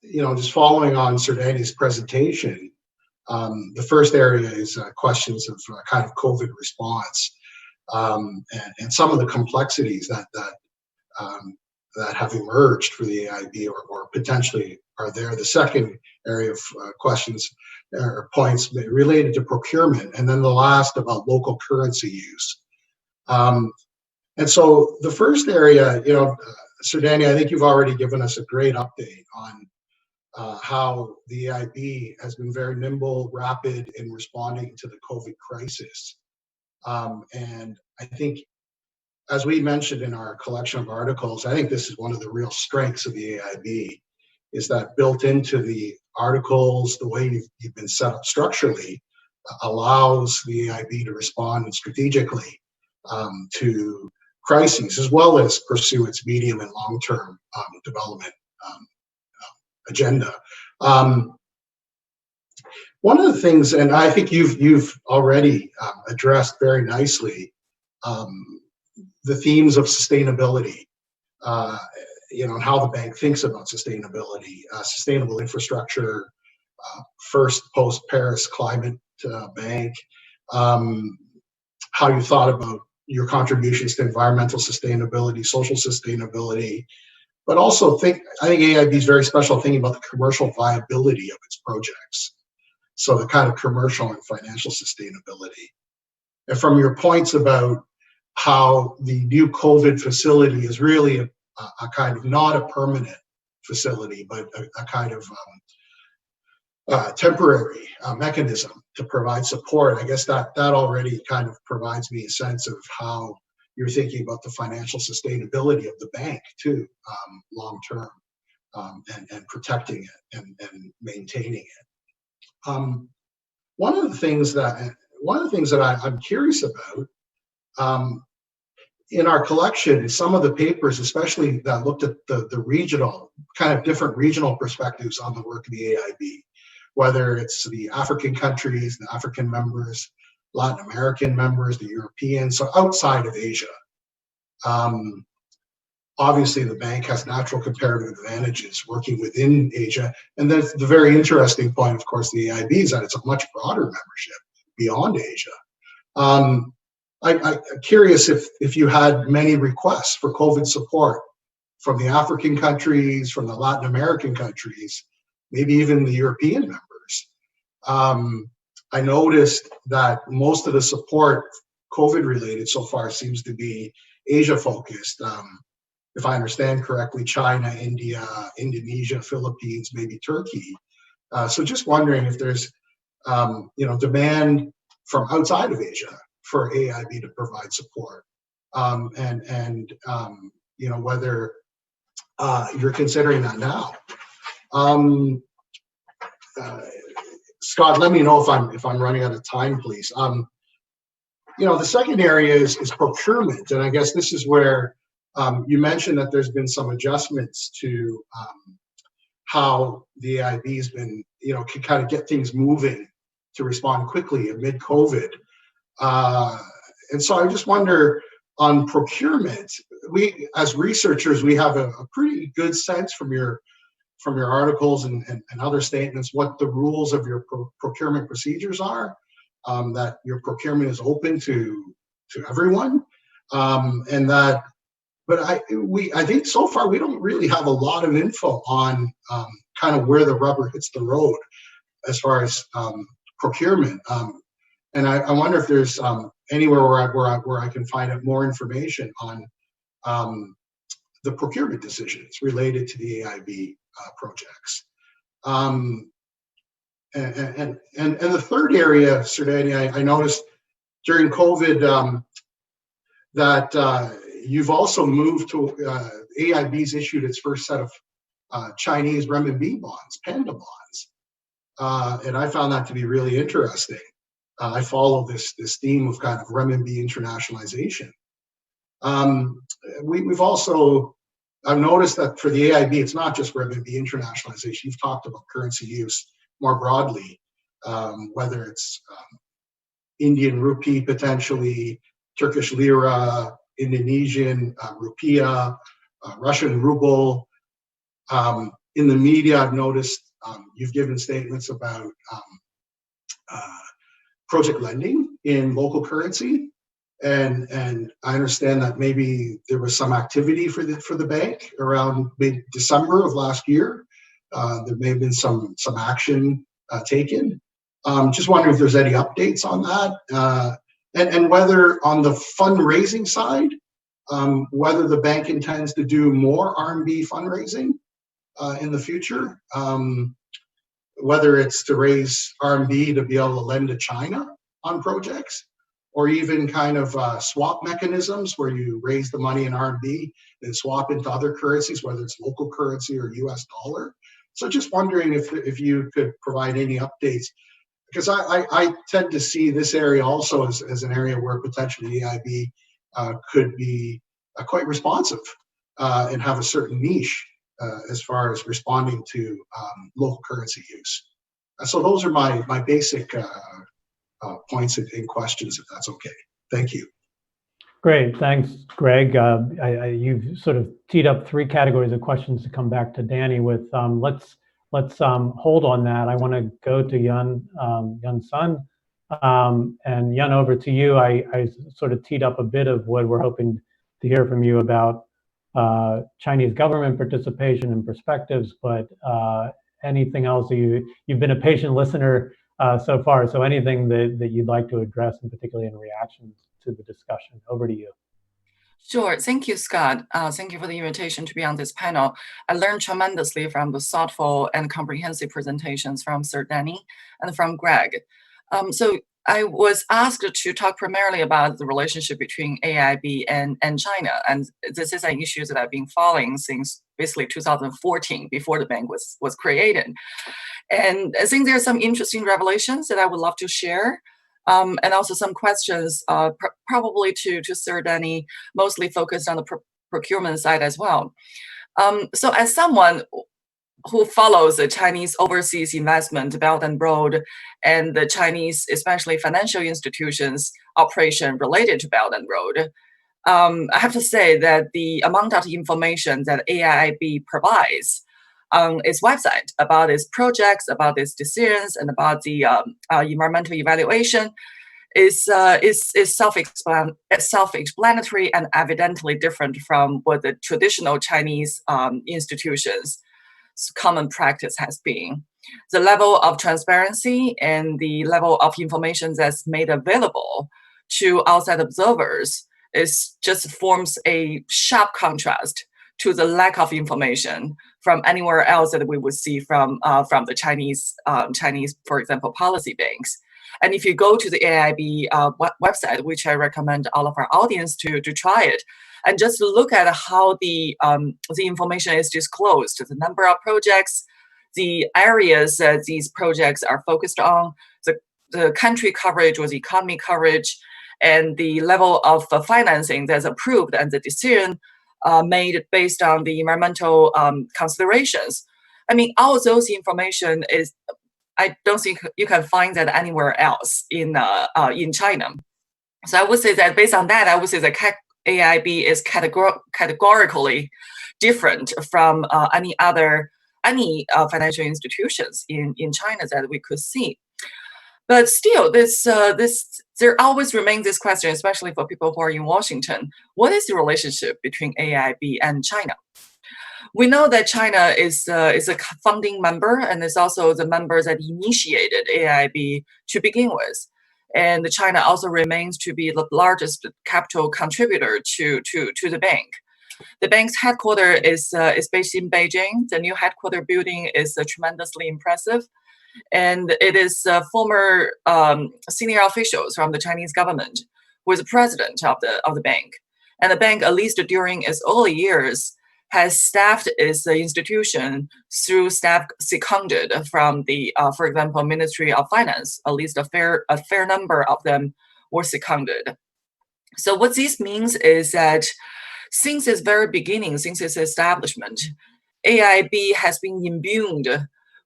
You know, just following on Sir Danny's presentation, the first area is questions of kind of COVID response and some of the complexities that have emerged for the AIIB or potentially are there. The second area of questions or points related to procurement, and then the last about local currency use. And so the first area, you know, Sir Danny, I think you've already given us a great update on how the AIIB has been very nimble, rapid in responding to the COVID crisis. And I think, as we mentioned in our collection of articles, I think this is one of the real strengths of the AIIB, is that built into the articles, the way you've been set up structurally, allows the AIIB to respond strategically to crises, as well as pursue its medium and long-term development agenda. One of the things, and I think you've already addressed very nicely, the themes of sustainability, you know, and how the bank thinks about sustainability, sustainable infrastructure, first post-Paris climate bank, how you thought about your contributions to environmental sustainability, social sustainability, but also I think AIIB is very special thinking about the commercial viability of its projects. So the kind of commercial and financial sustainability. And from your points about how the new COVID facility is really a kind of not a permanent facility, but a kind of temporary mechanism to provide support. I guess that already kind of provides me a sense of how you're thinking about the financial sustainability of the bank too, long term, and protecting it and maintaining it. One of the things that I'm curious about in our collection, some of the papers, especially that looked at the regional, kind of different regional perspectives on the work of the AIIB, whether it's the African countries, the African members, Latin American members, the Europeans, so outside of Asia. Obviously, the bank has natural comparative advantages working within Asia. And then the very interesting point, of course, the AIIB is that it's a much broader membership beyond Asia. I'm curious if you had many requests for COVID support from the African countries, from the Latin American countries, maybe even the European members. I noticed that most of the support COVID related so far seems to be Asia focused. If I understand correctly, China, India, Indonesia, Philippines, maybe Turkey. So just wondering if there's demand from outside of Asia for AIIB to provide support, and whether you're considering that now. Scott, let me know if I'm running out of time, please. The second area is procurement, and I guess this is where you mentioned that there's been some adjustments to how the AIIB has been, can kind of get things moving to respond quickly amid COVID. And so I just wonder, on procurement, we as researchers, we have a pretty good sense from your articles and other statements what the rules of your procurement procedures are, that your procurement is open to everyone, and that. But I think so far we don't really have a lot of info on kind of where the rubber hits the road as far as procurement. And I wonder if there's anywhere where I can find out more information on the procurement decisions related to the AIIB projects. And the third area, Sir Danny, I noticed during COVID that you've also moved to AIIB's issued its first set of Chinese renminbi bonds, panda bonds, and I found that to be really interesting. I follow this theme of kind of renminbi internationalization. We've also, I've noticed that for the AIIB, it's not just renminbi internationalization. You've talked about currency use more broadly, whether it's Indian rupee potentially, Turkish lira, Indonesian rupiah, Russian ruble. In the media, I've noticed you've given statements about project lending in local currency, and I understand that maybe there was some activity for the bank around mid-December of last year. There may have been some action taken. Just wondering if there's any updates on that, and whether on the fundraising side, whether the bank intends to do more RMB fundraising in the future. Whether it's to raise RMB to be able to lend to China on projects, or even kind of swap mechanisms where you raise the money in RMB and swap into other currencies, whether it's local currency or US dollar. So just wondering if you could provide any updates, because I tend to see this area also as an area where potentially AIIB could be quite responsive and have a certain niche as far as responding to local currency use. So those are my basic points and questions, if that's okay. Thank you. Great, thanks, Greg. You've sort of teed up three categories of questions to come back to Danny with. Let's hold on that. I want to go to Yun Sun. And Yun, over to you. I sort of teed up a bit of what we're hoping to hear from you about Chinese government participation and perspectives, but anything else? You've been a patient listener so far, so anything that you'd like to address, and particularly in reaction to the discussion. Over to you. Sure. Thank you, Scott. Thank you for the invitation to be on this panel. I learned tremendously from the thoughtful and comprehensive presentations from Sir Danny and from Greg. So I was asked to talk primarily about the relationship between AIIB and China, and this is an issue that I've been following since basically 2014, before the bank was created. And I think there are some interesting revelations that I would love to share, and also some questions probably to Sir Danny, mostly focused on the procurement side as well. So as someone who follows the Chinese overseas investment Belt and Road and the Chinese, especially financial institutions, operation related to Belt and Road, I have to say that the amount of information that AIIB provides on its website about its projects, about its decisions, and about the environmental evaluation is self-explanatory and evidently different from what the traditional Chinese institutions' common practice has been. The level of transparency and the level of information that's made available to outside observers just forms a sharp contrast to the lack of information from anywhere else that we would see from the Chinese, for example, policy banks. And if you go to the AIIB website, which I recommend all of our audience to try it, and just look at how the information is disclosed, the number of projects, the areas that these projects are focused on, the country coverage or the economy coverage, and the level of financing that's approved and the decision made based on the environmental considerations. I mean, all those information is, I don't think you can find that anywhere else in China. So I would say that based on that, I would say that AIIB is categorically different from any financial institutions in China that we could see. But still, there always remains this question, especially for people who are in Washington: what is the relationship between AIIB and China? We know that China is a founding member and is also the member that initiated AIIB to begin with. And China also remains to be the largest capital contributor to the bank. The bank's headquarters is based in Beijing. The new headquarters building is tremendously impressive. And it is former senior officials from the Chinese government who is the president of the bank. And the bank, at least during its early years, has staffed its institution through staff seconded from the, for example, Ministry of Finance. At least a fair number of them were seconded. So what this means is that since its very beginning, since its establishment, AIIB has been imbued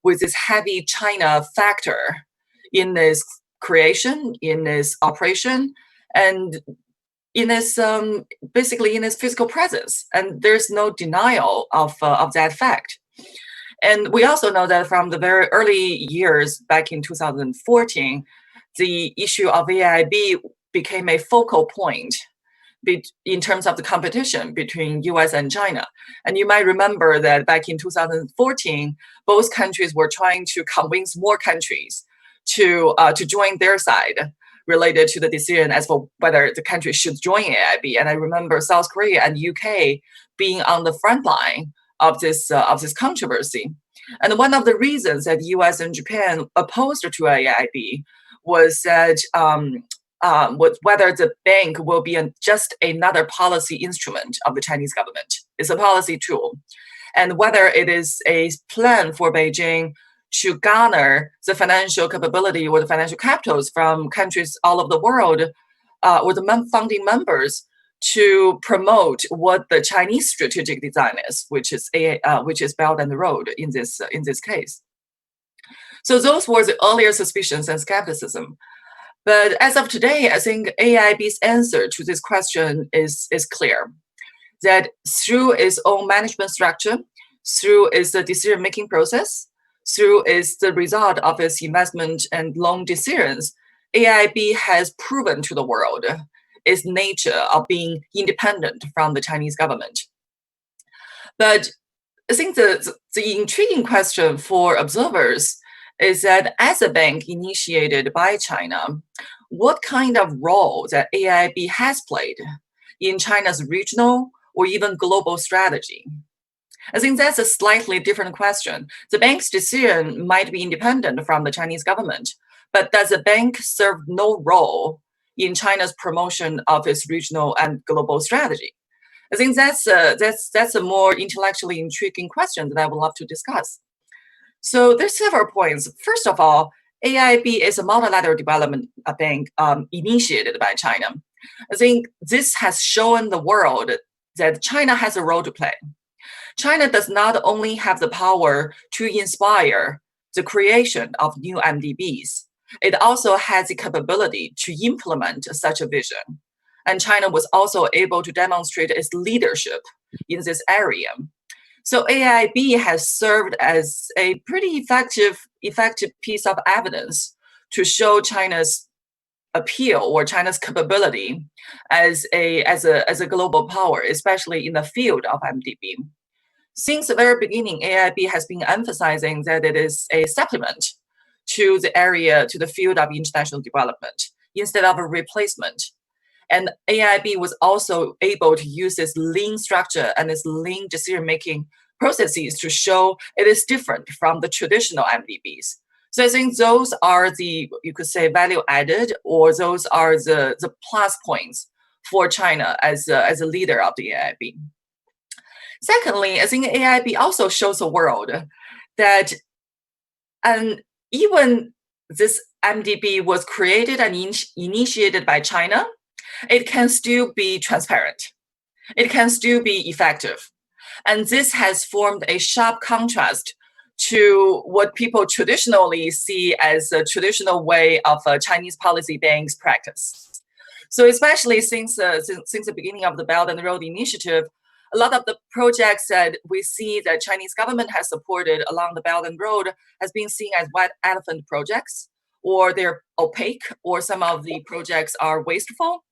with this heavy China factor in its creation, in its operation, and in its basically in its physical presence, and there's no denial of that fact. And we also know that from the very early years back in 2014, the issue of AIIB became a focal point in terms of the competition between US and China. And you might remember that back in 2014, both countries were trying to convince more countries to join their side related to the decision as for whether the country should join AIIB. And I remember South Korea and UK being on the front line of this controversy. And one of the reasons that US and Japan opposed to AIIB was that whether the bank will be just another policy instrument of the Chinese government. It's a policy tool. And whether it is a plan for Beijing to garner the financial capability or the financial capitals from countries all over the world or the founding members to promote what the Chinese strategic design is, which is Belt and Road in this case. So those were the earlier suspicions and skepticism. But as of today, I think AIIB's answer to this question is clear. That through its own management structure, through its decision-making process, through the result of its investment and loan decisions, AIIB has proven to the world its nature of being independent from the Chinese government. But I think the intriguing question for observers is that as a bank initiated by China, what kind of role that AIIB has played in China's regional or even global strategy? I think that's a slightly different question. The bank's decision might be independent from the Chinese government, but does the bank serve no role in China's promotion of its regional and global strategy? I think that's a more intellectually intriguing question that I would love to discuss. So there's several points. First of all, AIIB is a multilateral development bank initiated by China. I think this has shown the world that China has a role to play. China does not only have the power to inspire the creation of new MDBs, it also has the capability to implement such a vision. And China was also able to demonstrate its leadership in this area. So AIIB has served as a pretty effective piece of evidence to show China's appeal or China's capability as a global power, especially in the field of MDB. Since the very beginning, AIIB has been emphasizing that it is a supplement to the field of international development instead of a replacement. And AIIB was also able to use its lean structure and its lean decision-making processes to show it is different from the traditional MDBs. So I think those are you could say, value added, or those are the plus points for China as a leader of the AIIB. Secondly, I think AIIB also shows the world that even this MDB was created and initiated by China, it can still be transparent. It can still be effective. And this has formed a sharp contrast to what people traditionally see as a traditional way of Chinese policy banks practice. So especially since the beginning of the Belt and Road Initiative, a lot of the projects that we see that Chinese government has supported along the Belt and Road has been seen as white elephant projects, or they're opaque, or some of the projects are wasteful.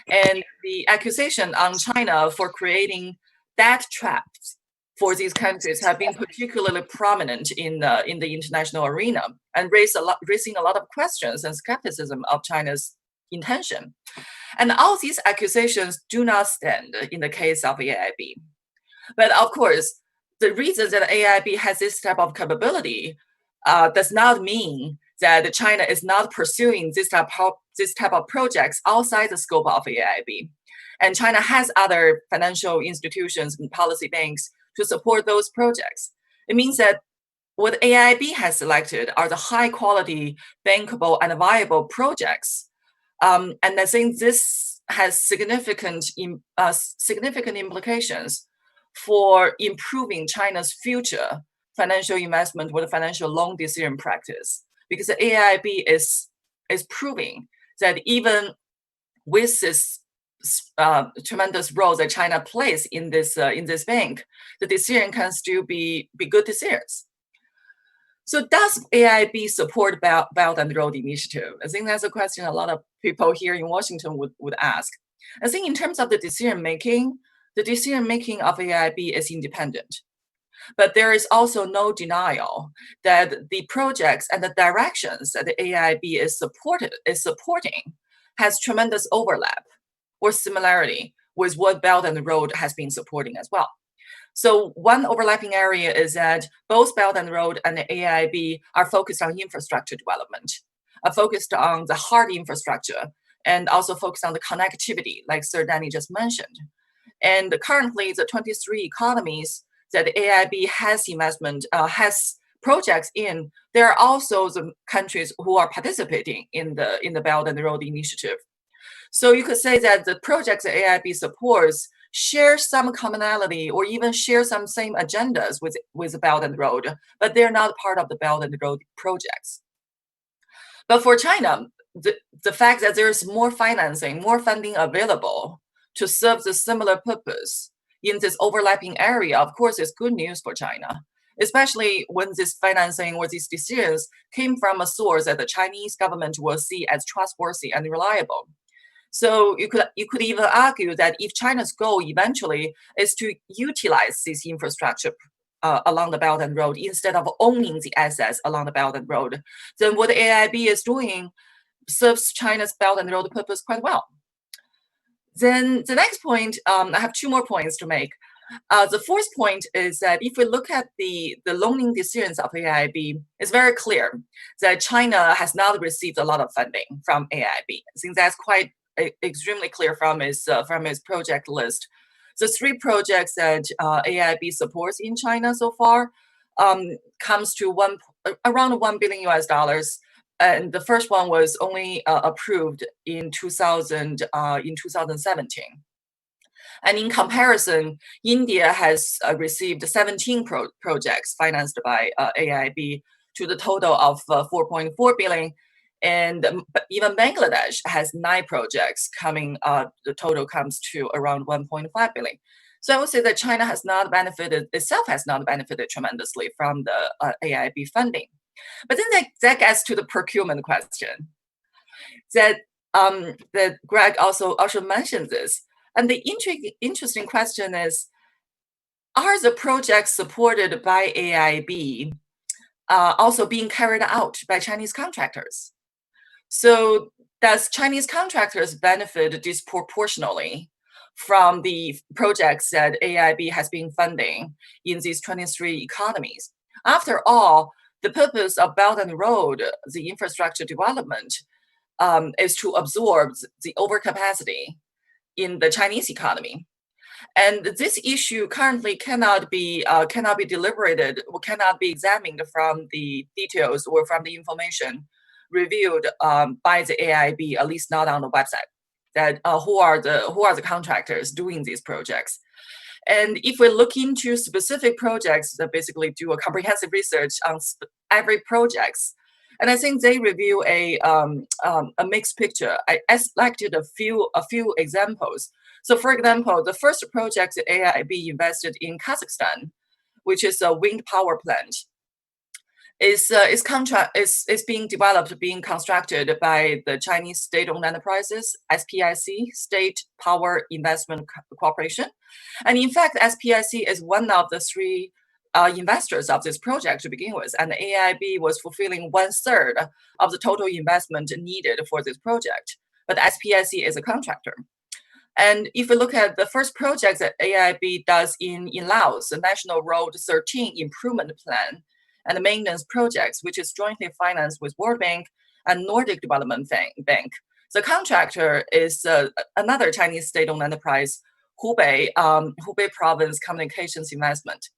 And the accusation on China for creating debt traps for these countries have been particularly prominent in the international arena, and raising a lot of questions and skepticism of China's intention. And all these accusations do not stand in the case of AIIB. But of course, the reason that AIIB has this type of capability does not mean that China is not pursuing this type of projects outside the scope of AIIB. And China has other financial institutions and policy banks to support those projects. It means that what AIIB has selected are the high quality, bankable, and viable projects. And I think this has significant implications for improving China's future financial investment with financial loan decision practice, because the AIIB is proving that even with this tremendous role that China plays in this bank, the decision can still be good decisions. So does AIIB support Belt and Road Initiative? I think that's a question a lot of people here in Washington would ask. I think in terms of the decision making of AIIB is independent. But there is also no denial that the projects and the directions that the AIIB is supporting has tremendous overlap or similarity with what Belt and Road has been supporting as well. So one overlapping area is that both Belt and Road and the AIIB are focused on infrastructure development, are focused on the hard infrastructure, and also focused on the connectivity, like Sir Danny just mentioned. And currently, the 23 economies that the AIIB has projects in, there are also the countries who are participating in the Belt and Road Initiative. So you could say that the projects that AIIB supports share some commonality or even share some same agendas with the Belt and Road, but they're not part of the Belt and Road projects. But for China, the fact that there's more financing, more funding available to serve the similar purpose in this overlapping area, of course, is good news for China, especially when this financing or these decisions came from a source that the Chinese government will see as trustworthy and reliable. So you could even argue that if China's goal eventually is to utilize this infrastructure along the Belt and Road instead of owning the assets along the Belt and Road, then what the AIIB is doing serves China's Belt and Road purpose quite well. Then the next point, I have two more points to make. The fourth point is that if we look at the loaning decisions of AIIB, it's very clear that China has not received a lot of funding from AIIB. I think that's quite extremely clear from his project list. The three projects that AIIB supports in China so far comes to around $1 billion US. And the first one was only approved in 2017. And in comparison, India has received 17 projects financed by AIIB to the total of 4.4 billion. And even Bangladesh has 9 projects coming, the total comes to around 1.5 billion. So I would say that China has not benefited tremendously from the AIIB funding. But then that gets to the procurement question. That Greg also mentioned this. And the interesting question is, are the projects supported by AIIB also being carried out by Chinese contractors? So does Chinese contractors benefit disproportionately from the projects that AIIB has been funding in these 23 economies? After all, the purpose of Belt and Road, the infrastructure development, is to absorb the overcapacity in the Chinese economy. And this issue currently cannot be deliberated or cannot be examined from the details or from the information reviewed by the AIIB, at least not on the website. That who are the contractors doing these projects? And if we look into specific projects that basically do a comprehensive research on every projects, and I think they review a mixed picture. I selected a few examples. So, for example, the first project that AIIB invested in Kazakhstan, which is a wind power plant, is being developed, being constructed by the Chinese state-owned enterprises, SPIC, State Power Investment Corporation. And in fact, SPIC is one of the three investors of this project to begin with, and AIIB was fulfilling 1/3 of the total investment needed for this project. But SPIC is a contractor. And if we look at the first project that AIIB does in Laos, the National Road 13 Improvement Plan and the maintenance projects, which is jointly financed with World Bank and Nordic Development Bank. The contractor is another Chinese state-owned enterprise, Hubei Province Communications Investment.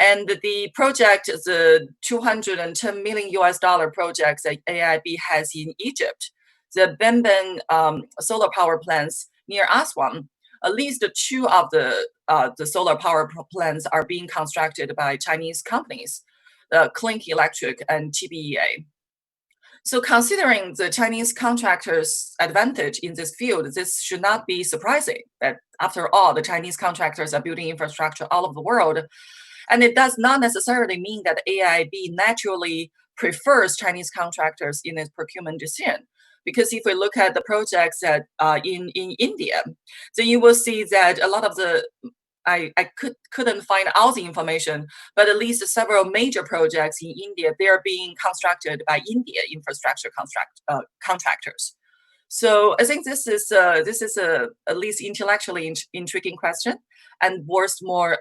And the project, the $210 million project that AIIB has in Egypt, the Benben solar power plants near Aswan, at least 2 of the solar power plants are being constructed by Chinese companies, Clink Electric and TBEA. So considering the Chinese contractors' advantage in this field, this should not be surprising that after all, the Chinese contractors are building infrastructure all over the world. And it does not necessarily mean that AIIB naturally prefers Chinese contractors in its procurement decision. Because if we look at the projects that in India, then you will see that a lot of the I couldn't find all the information, but at least several major projects in India, they are being constructed by India infrastructure contractors. So I think this is a at least intellectually intriguing question and worth more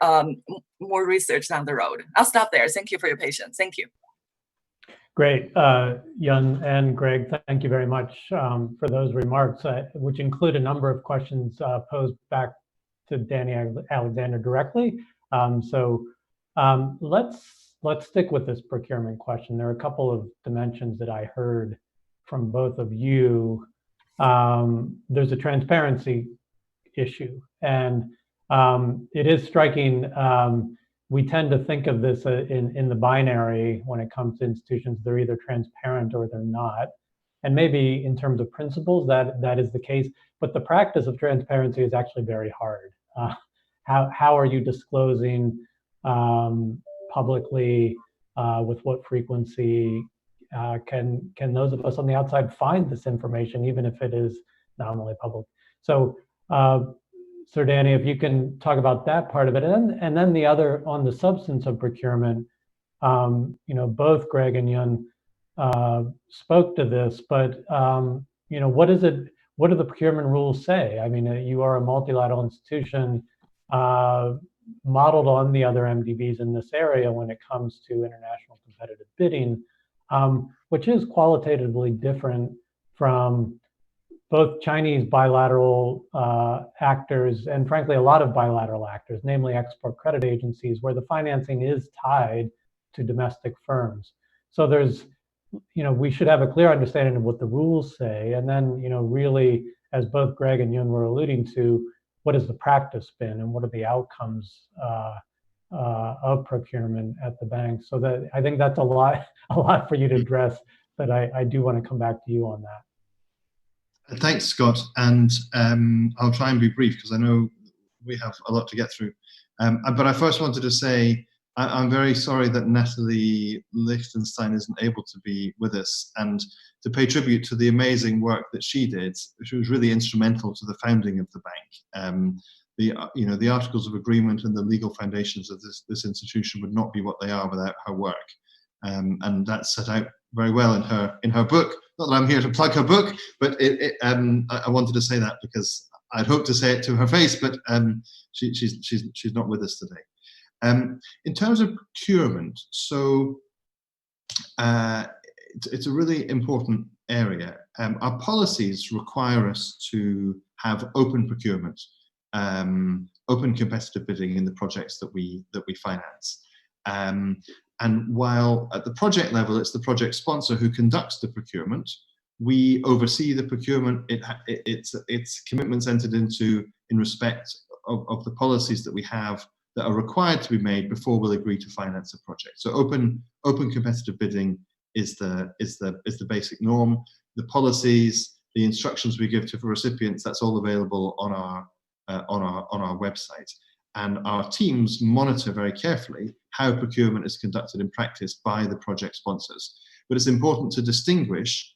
research down the road. I'll stop there. Thank you for your patience. Thank you. Great, Yun and Greg, thank you very much for those remarks, which include a number of questions posed back to Danny Alexander directly. Let's stick with this procurement question. There are a couple of dimensions that I heard from both of you. There's a transparency issue, and it is striking. We tend to think of this in the binary when it comes to institutions. They're either transparent or they're not. And maybe in terms of principles, that is the case. But the practice of transparency is actually very hard. How are you disclosing publicly? With what frequency? Can those of us on the outside find this information, even if it is nominally public? So, Sir Danny, if you can talk about that part of it, and then the other on the substance of procurement. Both Greg and Yun spoke to this, but what is it? What do the procurement rules say? I mean, you are a multilateral institution modeled on the other MDBs in this area when it comes to international competitive bidding, which is qualitatively different from both Chinese bilateral actors and frankly, a lot of bilateral actors, namely export credit agencies, where the financing is tied to domestic firms. So there's, we should have a clear understanding of what the rules say. And then, really, as both Greg and Yun were alluding to, what has the practice been and what are the outcomes of procurement at the bank? So that I think that's a lot for you to address, but I do want to come back to you on that. Thanks, Scott. And I'll try and be brief because I know we have a lot to get through. But I first wanted to say, I'm very sorry that Natalie Lichtenstein isn't able to be with us, and to pay tribute to the amazing work that she did, which was really instrumental to the founding of the bank. The articles of agreement and the legal foundations of this institution would not be what they are without her work, and that's set out very well in her book. Not that I'm here to plug her book, but I wanted to say that because I'd hoped to say it to her face, but she's not with us today. In terms of procurement, so it's a really important area. Our policies require us to have open procurement, open competitive bidding in the projects that we finance. And while at the project level, it's the project sponsor who conducts the procurement, we oversee the procurement. It's commitments entered into in respect of the policies that we have that are required to be made before we'll agree to finance a project. So open competitive bidding is the basic norm. The policies, the instructions we give to recipients, that's all available on our website. And our teams monitor very carefully how procurement is conducted in practice by the project sponsors. But it's important to distinguish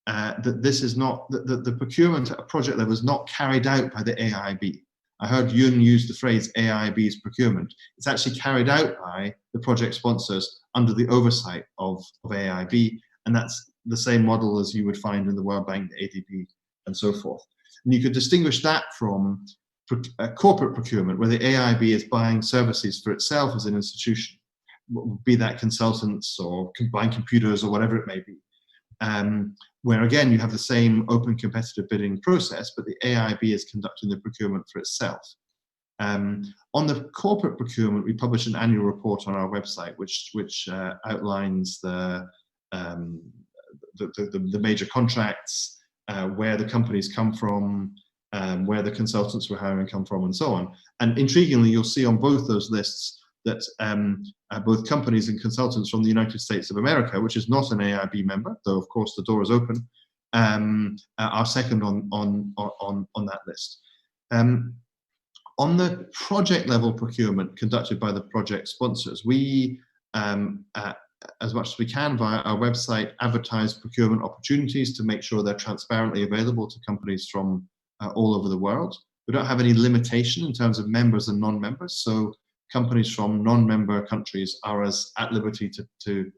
that this is not, the procurement at a project level is not carried out by the AIIB. I heard Yun use the phrase AIIB's procurement. It's actually carried out by the project sponsors under the oversight of AIIB, and that's the same model as you would find in the World Bank, the ADB, and so forth. And you could distinguish that from corporate procurement, where the AIIB is buying services for itself as an institution, be that consultants or buying computers or whatever it may be. Where again, you have the same open competitive bidding process, but the AIIB is conducting the procurement for itself. On the corporate procurement, we publish an annual report on our website, which outlines the major contracts, where the companies come from, where the consultants we're hiring come from, and so on. And intriguingly, you'll see on both those lists that both companies and consultants from the United States of America, which is not an AIIB member, though of course the door is open, are second on that list. On the project level procurement conducted by the project sponsors, we, as much as we can via our website, advertise procurement opportunities to make sure they're transparently available to companies from all over the world. We don't have any limitation in terms of members and non-members, so companies from non-member countries are as at liberty to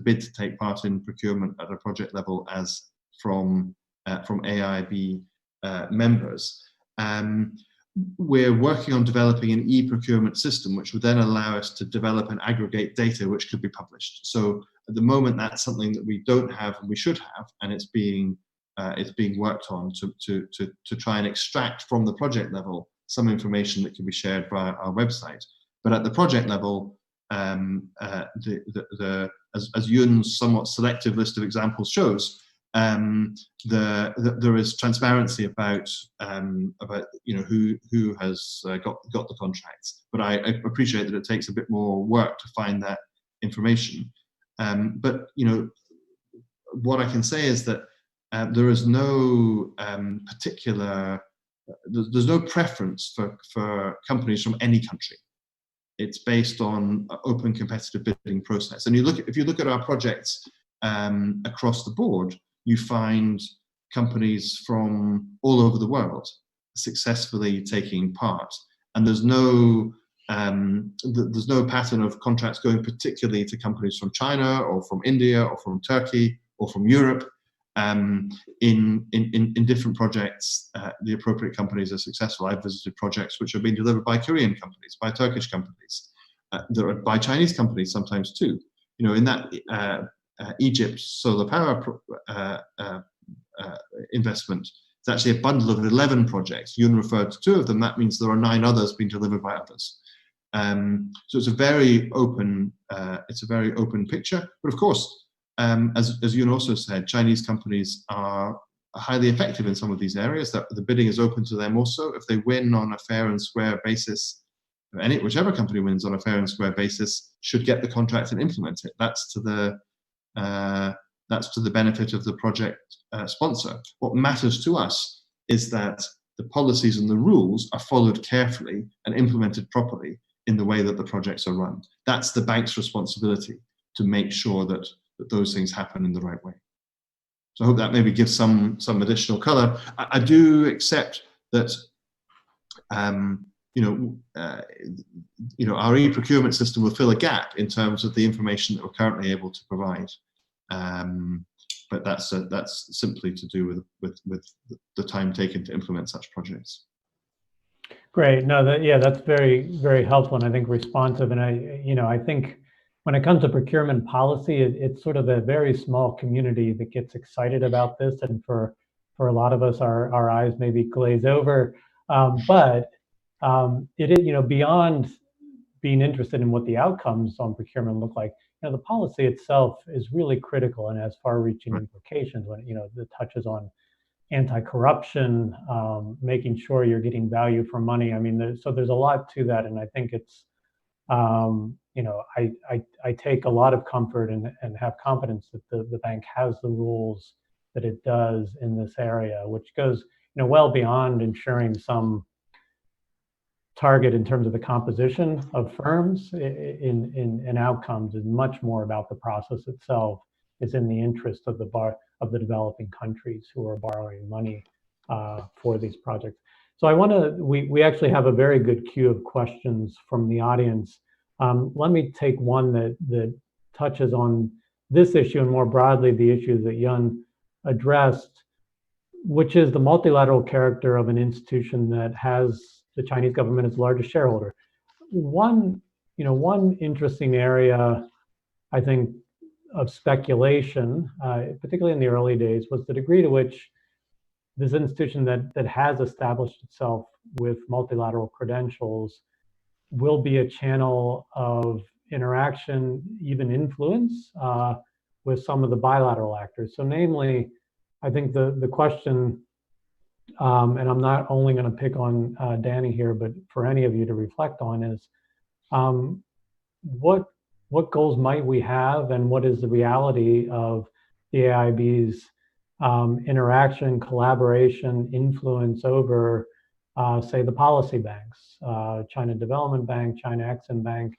bid to take part in procurement at a project level as from AIIB members. We're working on developing an e-procurement system, which would then allow us to develop and aggregate data which could be published. So at the moment, that's something that we don't have and we should have, and it's being worked on to try and extract from the project level some information that can be shared via our website. But at the project level, as Yun's somewhat selective list of examples shows, there is transparency about who has got the contracts. But I appreciate that it takes a bit more work to find that information. But what I can say is that there is no there's no preference for companies from any country. It's based on an open competitive bidding process. And if you look at our projects across the board, you find companies from all over the world successfully taking part. And there's no pattern of contracts going particularly to companies from China or from India or from Turkey or from Europe. In different projects, the appropriate companies are successful. I've visited projects which are being delivered by Korean companies, by Turkish companies, by Chinese companies sometimes too. In that Egypt solar power investment, it's actually a bundle of 11 projects. Yun referred to 2 of them. That means there are 9 others being delivered by others. So it's a very open picture. But of course, as Yun also said, Chinese companies are highly effective in some of these areas. That the bidding is open to them also. If they win on a fair and square basis, whichever company wins on a fair and square basis should get the contract and implement it. That's to the benefit of the project sponsor. What matters to us is that the policies and the rules are followed carefully and implemented properly in the way that the projects are run. That's the bank's responsibility, to make sure that those things happen in the right way. So I hope that maybe gives some additional color. I do accept that our e-procurement system will fill a gap in terms of the information that we're currently able to provide. But that's simply to do with the time taken to implement such projects. Great. No, that's very, very helpful and I think responsive. And I think when it comes to procurement policy, it's sort of a very small community that gets excited about this, and for a lot of us, our eyes maybe glaze over. But it is, beyond being interested in what the outcomes on procurement look like, the policy itself is really critical and has far-reaching implications when it touches on anti-corruption, making sure you're getting value for money. I mean, so there's a lot to that, and I think it's, you know, I take a lot of comfort and have confidence that the bank has the rules that it does in this area, which goes, you know, well beyond ensuring some target in terms of the composition of firms in outcomes, is much more about the process itself. Is in the interest of the developing countries who are borrowing money for these projects. So we actually have a very good queue of questions from the audience. Let me take one that touches on this issue and more broadly the issues that Yun addressed, which is the multilateral character of an institution that has the Chinese government as largest shareholder. One interesting area, I think, of speculation, particularly in the early days, was the degree to which this institution that has established itself with multilateral credentials will be a channel of interaction, even influence, with some of the bilateral actors. So namely, I think the question, and I'm not only going to pick on Danny here, but for any of you to reflect on, is what goals might we have, and what is the reality of the AIIB's interaction, collaboration, influence over, say, the policy banks, China Development Bank, China Exim Bank?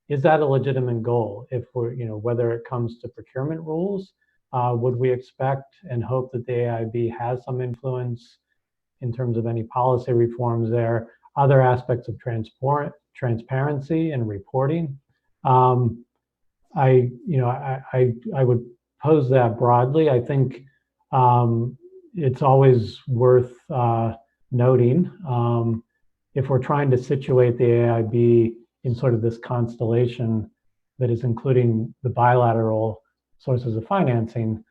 Is that a legitimate goal? If we're, you know, whether it comes to procurement rules, would we expect and hope that the AIIB has some influence in terms of any policy reforms there? Other aspects of transparency and reporting. I would pose that broadly. I think it's always worth noting, if we're trying to situate the AIIB in sort of this constellation that is including the bilateral sources of financing,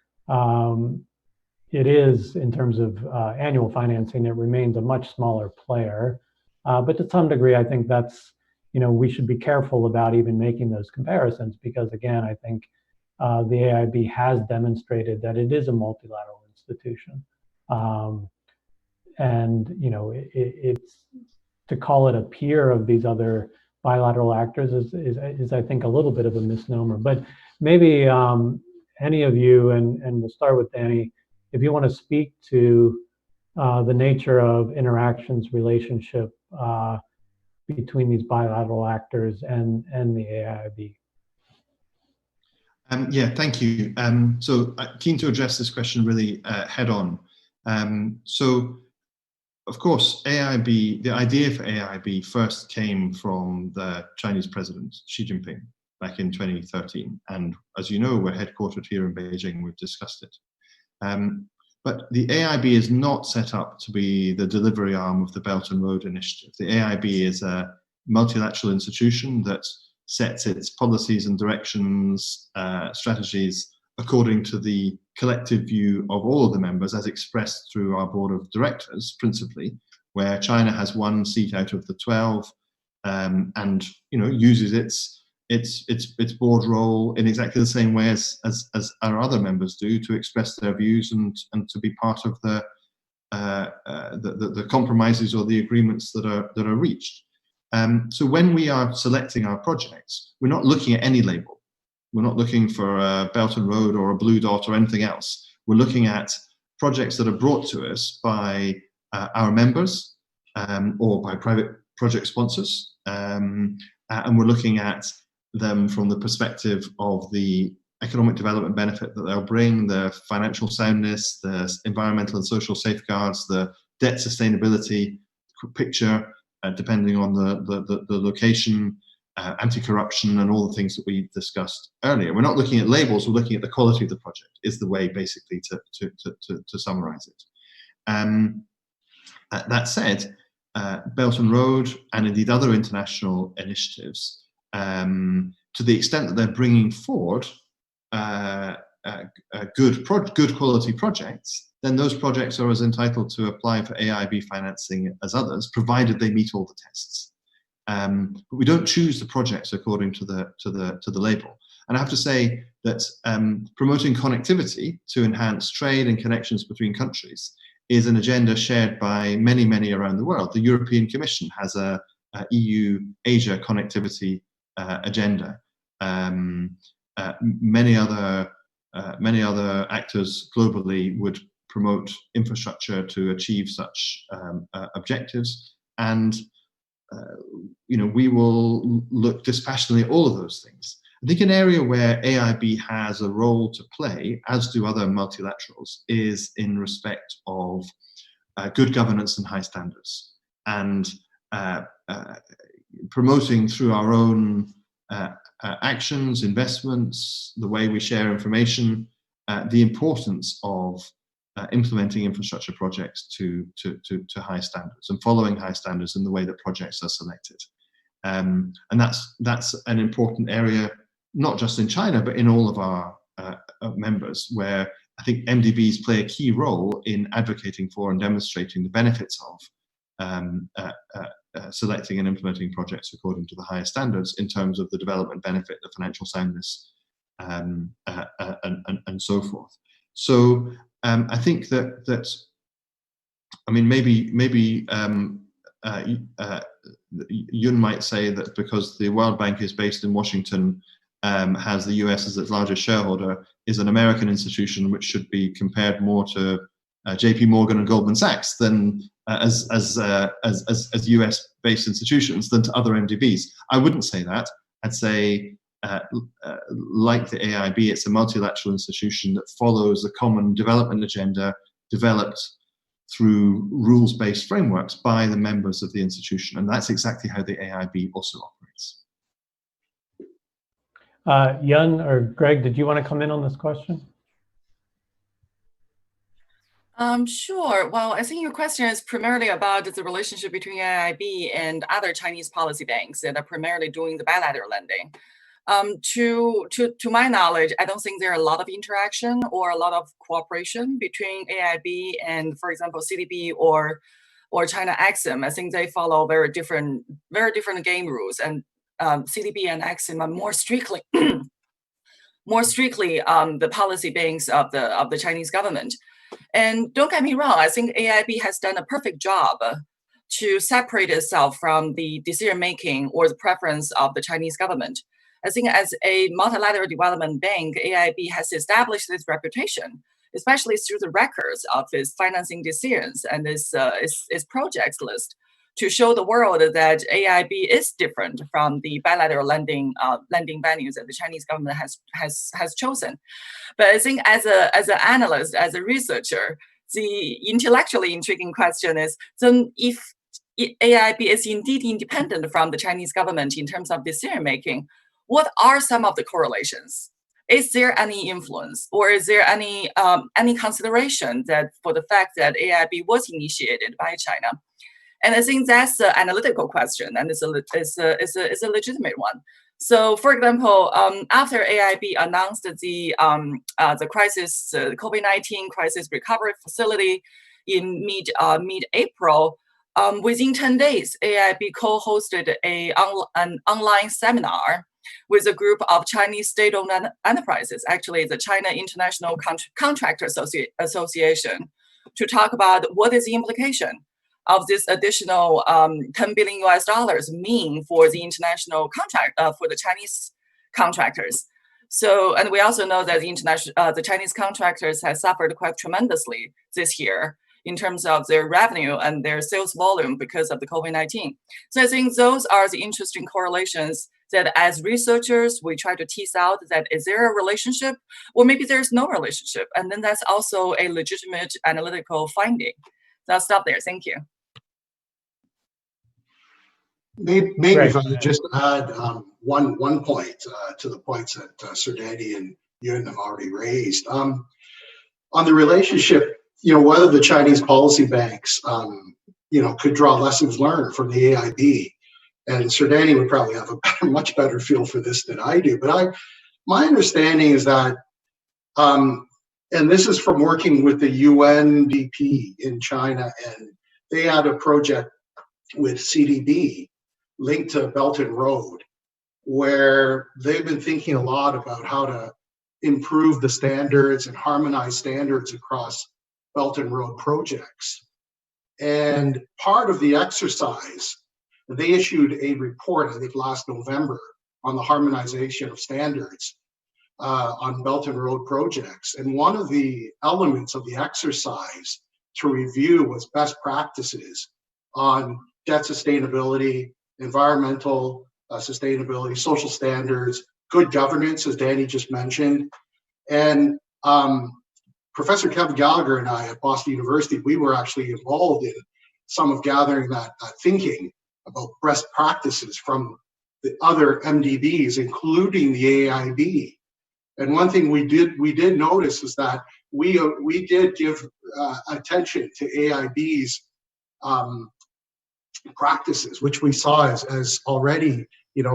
it is, in terms of annual financing, it remains a much smaller player. But to some degree, I think that's, you know, we should be careful about even making those comparisons, because again, I think the AIIB has demonstrated that it is a multilateral institution. And, you know, it's, to call it a peer of these other bilateral actors is I think a little bit of a misnomer. But maybe any of you, and we'll start with Danny, if you want to speak to the nature of interactions, relationship between these bilateral actors and the AIIB. Yeah, thank you. So keen to address this question really head on. So, of course, AIIB, the idea for AIIB first came from the Chinese President, Xi Jinping, back in 2013. And as you know, we're headquartered here in Beijing, we've discussed it. But the AIIB is not set up to be the delivery arm of the Belt and Road Initiative. The AIIB is a multilateral institution that sets its policies and directions, strategies, according to the collective view of all of the members, as expressed through our board of directors, principally, where China has 1 seat out of the 12, and, you know, uses its board role in exactly the same way as our other members do, to express their views and to be part of the compromises or the agreements that are reached. So when we are selecting our projects, we're not looking at any label. We're not looking for a Belt and Road or a Blue Dot or anything else. We're looking at projects that are brought to us by our members or by private project sponsors. And we're looking at them from the perspective of the economic development benefit that they'll bring, the financial soundness, the environmental and social safeguards, the debt sustainability picture, depending on the location, anti-corruption, and all the things that we discussed earlier. We're not looking at labels, we're looking at the quality of the project, is the way basically to summarize it. That said, Belt and Road, and indeed other international initiatives, to the extent that they're bringing forward good quality projects, then those projects are as entitled to apply for AIIB financing as others, provided they meet all the tests. But we don't choose the projects according to the label. And I have to say that promoting connectivity to enhance trade and connections between countries is an agenda shared by many, many around the world. The European Commission has a EU-Asia connectivity agenda. Many other actors globally would promote infrastructure to achieve such objectives, and we will look dispassionately at all of those things. I think an area where AIIB has a role to play, as do other multilaterals, is in respect of good governance and high standards, and promoting through our own actions, investments, the way we share information, the importance of implementing infrastructure projects to high standards and following high standards in the way that projects are selected. And that's an important area, not just in China, but in all of our members, where I think MDBs play a key role in advocating for and demonstrating the benefits of selecting and implementing projects according to the highest standards in terms of the development benefit, the financial soundness, and so forth. So I think that I mean, maybe Yun might say that because the World Bank is based in Washington, has the US as its largest shareholder, is an American institution which should be compared more to JP Morgan and Goldman Sachs than as US-based institutions than to other MDBs. I wouldn't say that. I'd say, like the AIIB, it's a multilateral institution that follows a common development agenda developed through rules-based frameworks by the members of the institution, and that's exactly how the AIIB also operates. Yun or Greg, did you want to come in on this question? Sure. Well, I think your question is primarily about the relationship between AIIB and other Chinese policy banks that are primarily doing the bilateral lending. To my knowledge, I don't think there are a lot of interaction or a lot of cooperation between AIIB and, for example, CDB or China Exim. I think they follow very different game rules, and CDB and Exim are more strictly the policy banks of the Chinese government. And don't get me wrong, I think AIIB has done a perfect job to separate itself from the decision-making or the preference of the Chinese government. I think as a multilateral development bank, AIIB has established its reputation, especially through the records of its financing decisions and its projects list, to show the world that AIIB is different from the bilateral lending venues that the Chinese government has chosen. But I think as an analyst, as a researcher, the intellectually intriguing question is, then if AIIB is indeed independent from the Chinese government in terms of decision making, what are some of the correlations? Is there any influence, or is there any consideration that for the fact that AIIB was initiated by China? And I think that's an analytical question, and it's a legitimate one. So, for example, after AIIB announced the crisis, the COVID-19 crisis recovery facility in mid-April, within 10 days, AIIB co-hosted an online seminar with a group of Chinese state-owned enterprises, actually the China International Contractor Association, to talk about what is the implication of this additional $10 billion mean for the international contract for the Chinese contractors. So, and we also know that the Chinese contractors have suffered quite tremendously this year in terms of their revenue and their sales volume because of the COVID-19. So I think those are the interesting correlations that as researchers, we try to tease out that is there a relationship, or maybe there's no relationship. And then that's also a legitimate analytical finding. So I'll stop there. Thank you. Maybe if I could just add one point to the points that Sir Danny and Yun have already raised. On the relationship, whether the Chinese policy banks, could draw lessons learned from the AIIB, and Sir Danny would probably have a much better feel for this than I do. But my understanding is that, and this is from working with the UNDP in China, and they had a project with CDB linked to Belt and Road, where they've been thinking a lot about how to improve the standards and harmonize standards across Belt and Road projects. And part of the exercise, they issued a report, I think last November, on the harmonization of standards on Belt and Road projects. And one of the elements of the exercise to review was best practices on debt sustainability, environmental sustainability, social standards, good governance, as Danny just mentioned. And Professor Kevin Gallagher and I at Boston University, we were actually involved in some of gathering that thinking about best practices from the other MDBs, including the AIIB. And one thing we did notice is that we did give attention to AIIB's practices, which we saw as already,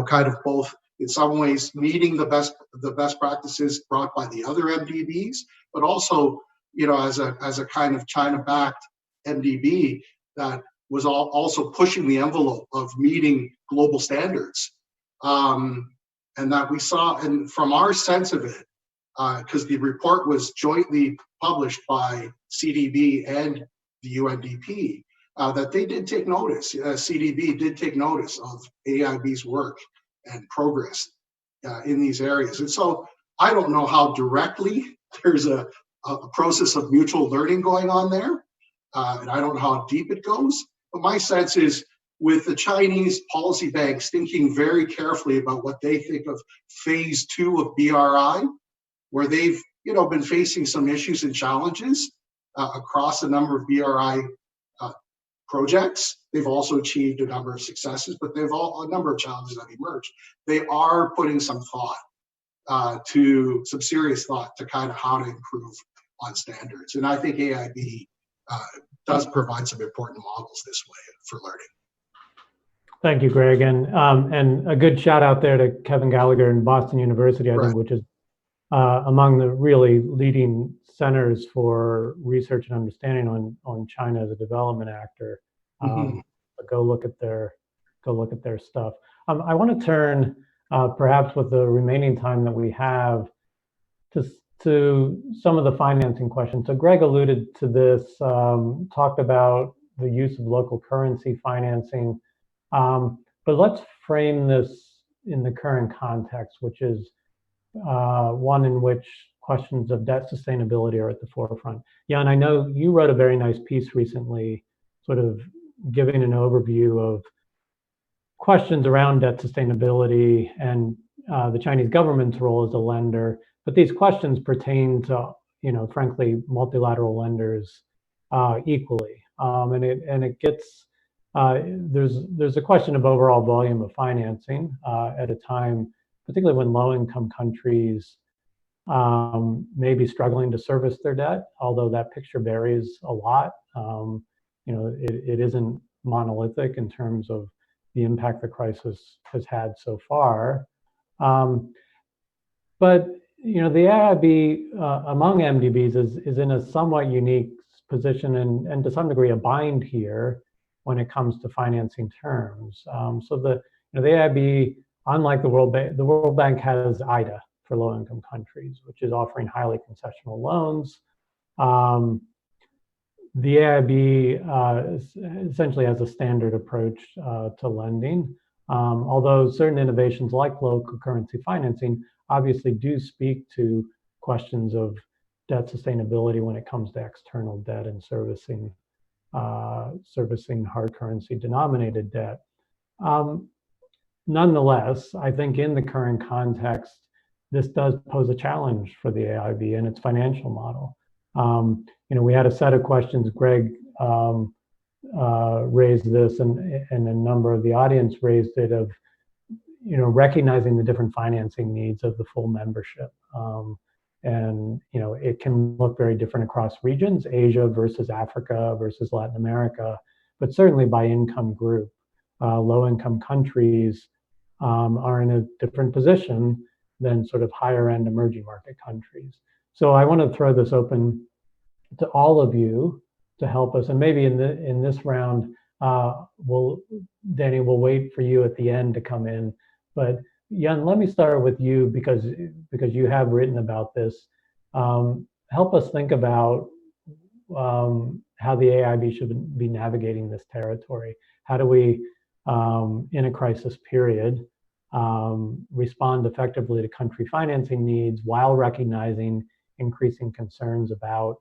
kind of both in some ways meeting the best practices brought by the other MDBs, but also, as a kind of China-backed MDB that was also pushing the envelope of meeting global standards. And that we saw, and from our sense of it, because the report was jointly published by CDB and the UNDP, that they did take notice. CDB did take notice of AIIB's work and progress in these areas. And so I don't know how directly there's a process of mutual learning going on there, and I don't know how deep it goes. But my sense is, with the Chinese policy banks thinking very carefully about what they think of phase 2 of BRI, where they've been facing some issues and challenges across a number of BRI projects. They've also achieved a number of successes, but a number of challenges have emerged. They are putting some serious thought to kind of how to improve on standards. And I think AIIB does provide some important models this way for learning. Thank you, Greg, and a good shout out there to Kevin Gallagher and Boston University, I think, which is among the really leading centers for research and understanding on China as a development actor. Go look at their stuff. I want to turn, perhaps with the remaining time that we have, to some of the financing questions. So Greg alluded to this, talked about the use of local currency financing. But let's frame this in the current context, which is one in which questions of debt sustainability are at the forefront. Jan, I know you wrote a very nice piece recently, sort of giving an overview of questions around debt sustainability and the Chinese government's role as a lender. But these questions pertain to, frankly, multilateral lenders equally. And it gets, there's a question of overall volume of financing at a time, particularly when low-income countries may be struggling to service their debt, although that picture varies a lot. It isn't monolithic in terms of the impact the crisis has had so far. But the AIIB among MDBs is in a somewhat unique position and to some degree a bind here when it comes to financing terms. So the AIIB, unlike the World Bank has IDA for low-income countries, which is offering highly concessional loans. The AIIB essentially has a standard approach to lending, although certain innovations like local currency financing obviously do speak to questions of debt sustainability when it comes to external debt and servicing hard currency denominated debt. Nonetheless, I think in the current context, this does pose a challenge for the AIIB and its financial model. We had a set of questions. Greg raised this, and a number of the audience raised it, of recognizing the different financing needs of the full membership. And it can look very different across regions, Asia versus Africa versus Latin America, but certainly by income group. Low-income countries are in a different position than sort of higher-end emerging market countries. So I want to throw this open to all of you to help us, and maybe in this round, Danny, we'll wait for you at the end to come in. But Jan, let me start with you because you have written about this. Help us think about how the AIIB should be navigating this territory. How do we, in a crisis period, respond effectively to country financing needs while recognizing increasing concerns about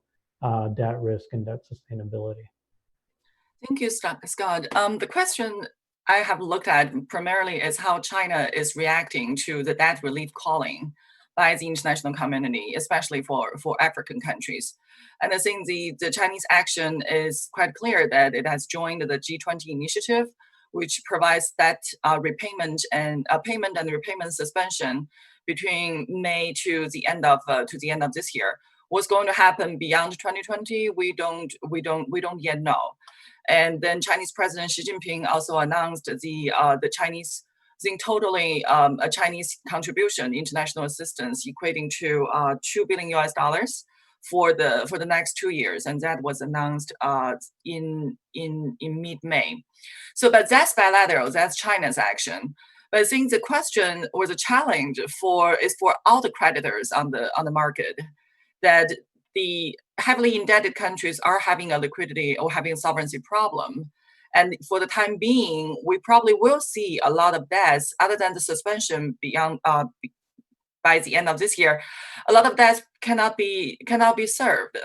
debt risk and debt sustainability? Thank you, Scott. The question I have looked at primarily is how China is reacting to the debt relief calling by the international community, especially for African countries. And I think the Chinese action is quite clear that it has joined the G20 initiative, which provides debt repayment and payment and repayment suspension between May to the end of this year. What's going to happen beyond 2020? We don't yet know. And then Chinese President Xi Jinping also announced the Chinese, I think totally a Chinese contribution, international assistance equating to $2 billion for the next 2 years, and that was announced in mid-May. So, but that's bilateral. That's China's action. But I think the question or the challenge is for all the creditors on the market, that the heavily indebted countries are having a liquidity or having a sovereignty problem. And for the time being, we probably will see a lot of debts other than the suspension beyond by the end of this year. A lot of debts cannot be served.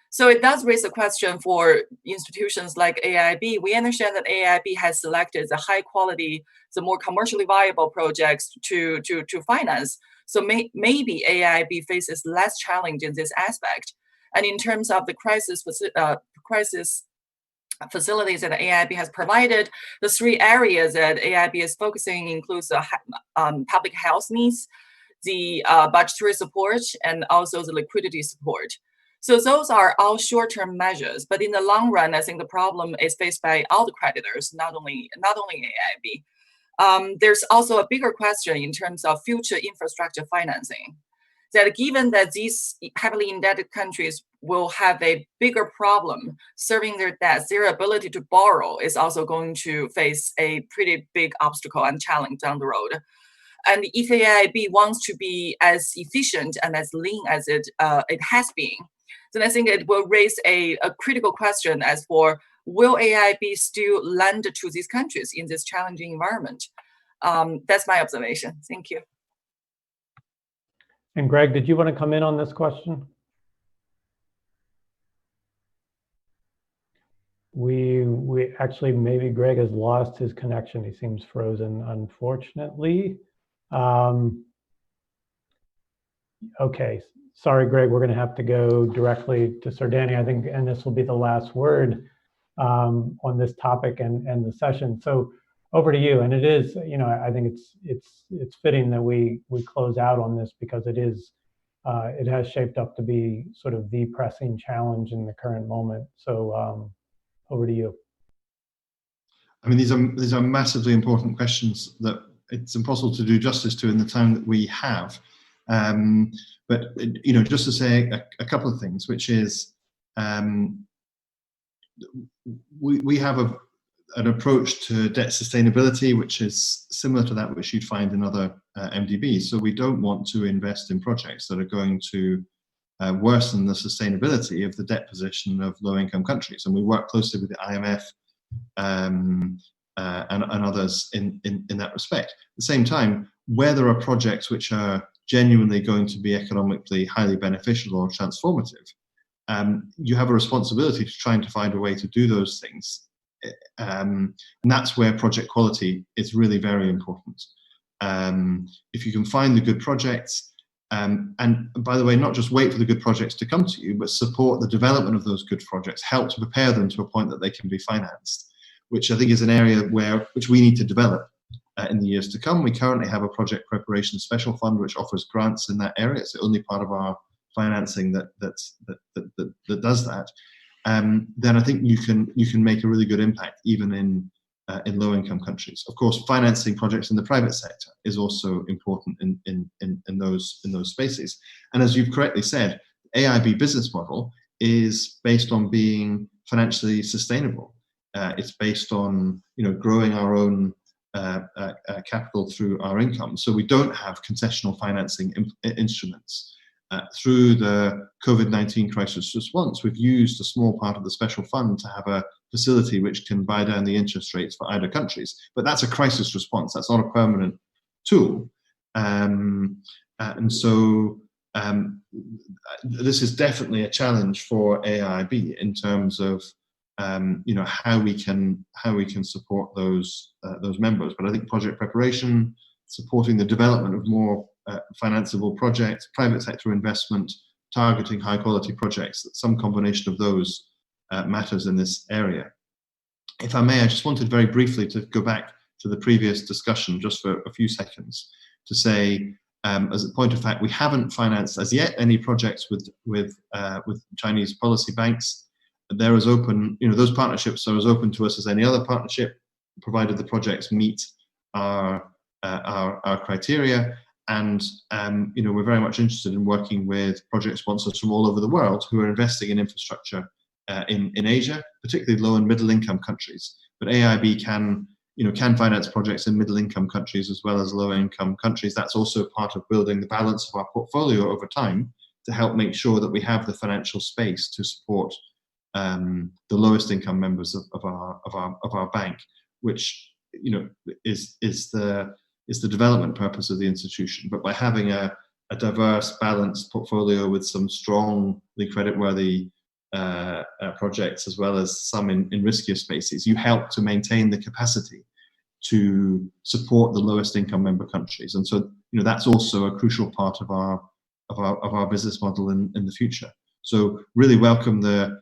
So it does raise a question for institutions like AIIB. We understand that AIIB has selected the high quality, the more commercially viable projects to finance. So maybe AIIB faces less challenge in this aspect. And in terms of the crisis facilities that AIIB has provided, the 3 areas that AIIB is focusing includes the public health needs, the budgetary support, and also the liquidity support. So those are all short-term measures, but in the long run, I think the problem is faced by all the creditors, not only AIIB. There's also a bigger question in terms of future infrastructure financing, that given that these heavily indebted countries will have a bigger problem serving their debts, their ability to borrow is also going to face a pretty big obstacle and challenge down the road. And if AIIB wants to be as efficient and as lean as it has been, then I think it will raise a critical question as for, will AIIB still lend to these countries in this challenging environment? That's my observation. Thank you. And Greg, did you want to come in on this question? We actually, maybe Greg has lost his connection. He seems frozen, unfortunately. Okay, sorry, Greg, we're going to have to go directly to Sardani, I think, and this will be the last word on this topic and the session. So over to you. And it is, you know, I think it's fitting that we close out on this, because it is it has shaped up to be sort of the pressing challenge in the current moment. So over to you. I mean, these are massively important questions that it's impossible to do justice to in the time that we have. But you know, just to say a couple of things, which is we have an approach to debt sustainability which is similar to that which you'd find in other MDBs. So we don't want to invest in projects that are going to worsen the sustainability of the debt position of low-income countries. And we work closely with the IMF and others in that respect. At the same time, where there are projects which are genuinely going to be economically highly beneficial or transformative, you have a responsibility to trying to find a way to do those things. And that's where project quality is really very important. If you can find the good projects, and by the way, not just wait for the good projects to come to you, but support the development of those good projects, help to prepare them to a point that they can be financed, which I think is an area which we need to develop in the years to come. We currently have a project preparation special fund which offers grants in that area. It's the only part of our financing that does that. Then I think you can make a really good impact even in low-income countries. Of course, financing projects in the private sector is also important in those spaces. And as you've correctly said, AIIB business model is based on being financially sustainable. It's based on growing our own capital through our income. So we don't have concessional financing instruments. through the COVID-19 crisis response, we've used a small part of the special fund to have a facility which can buy down the interest rates for either countries. But that's a crisis response. That's not a permanent tool. And so this is definitely a challenge for AIIB in terms of how we can support those members. But I think project preparation, supporting the development of more financeable projects, private sector investment, targeting high quality projects, some combination of those matters in this area. If I may, I just wanted very briefly to go back to the previous discussion just for a few seconds to say, as a point of fact, we haven't financed as yet any projects with Chinese policy banks. They're as open, those partnerships are as open to us as any other partnership, provided the projects meet our criteria. And we're very much interested in working with project sponsors from all over the world who are investing in infrastructure in Asia, particularly low and middle income countries. But AIIB can finance projects in middle income countries as well as low income countries. That's also part of building the balance of our portfolio over time to help make sure that we have the financial space to support the lowest income members of our bank, which is the development purpose of the institution. But by having a diverse, balanced portfolio with some strongly creditworthy projects as well as some in riskier spaces, you help to maintain the capacity to support the lowest income member countries. And so that's also a crucial part of our business model in the future. So really welcome the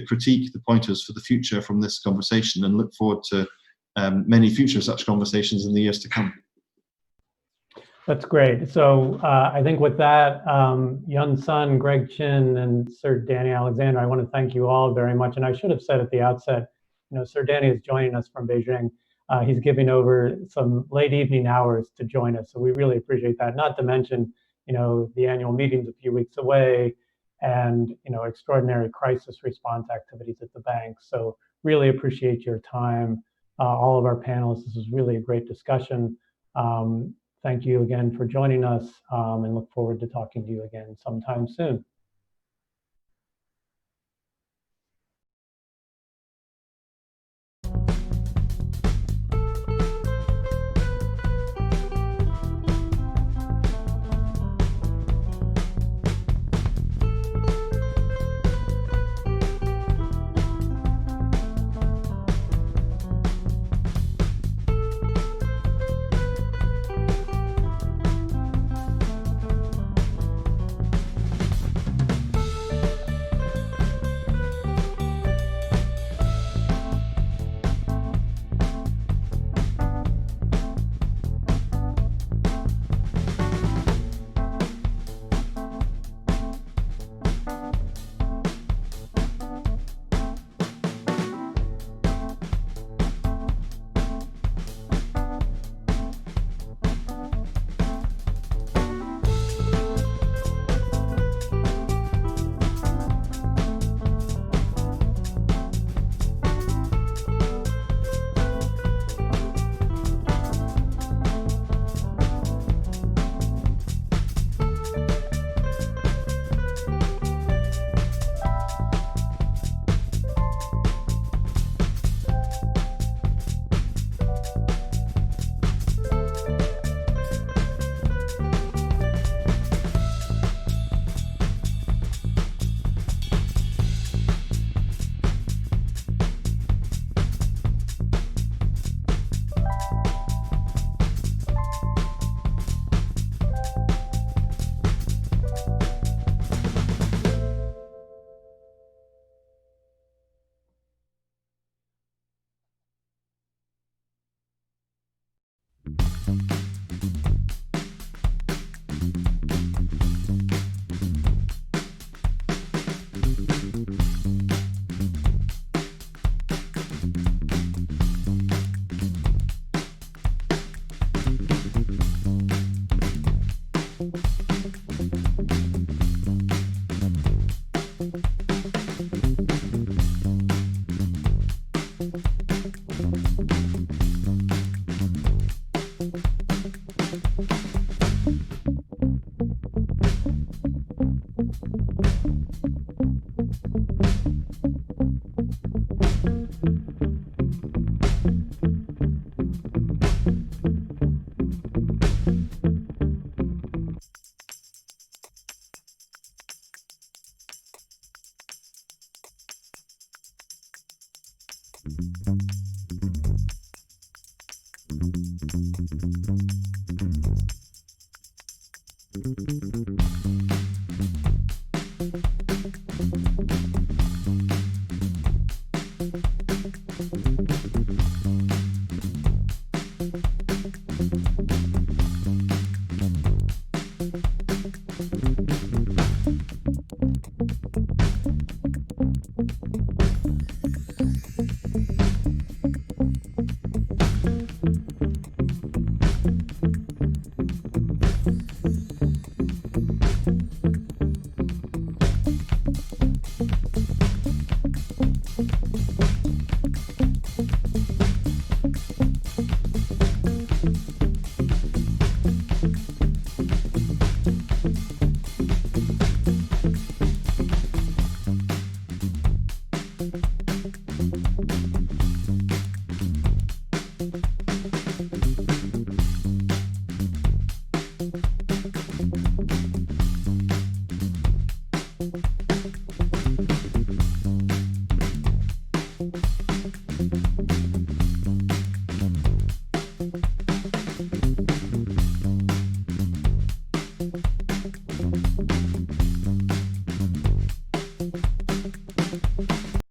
critique, the pointers for the future from this conversation, and look forward to many future such conversations in the years to come. That's great. So I think with that, Yun Sun, Greg Chin, and Sir Danny Alexander, I want to thank you all very much. And I should have said at the outset, Sir Danny is joining us from Beijing. He's giving over some late evening hours to join us. So we really appreciate that. Not to mention, the annual meeting's a few weeks away, and extraordinary crisis response activities at the bank. So really appreciate your time, all of our panelists. This was really a great discussion. Thank you again for joining us, and look forward to talking to you again sometime soon.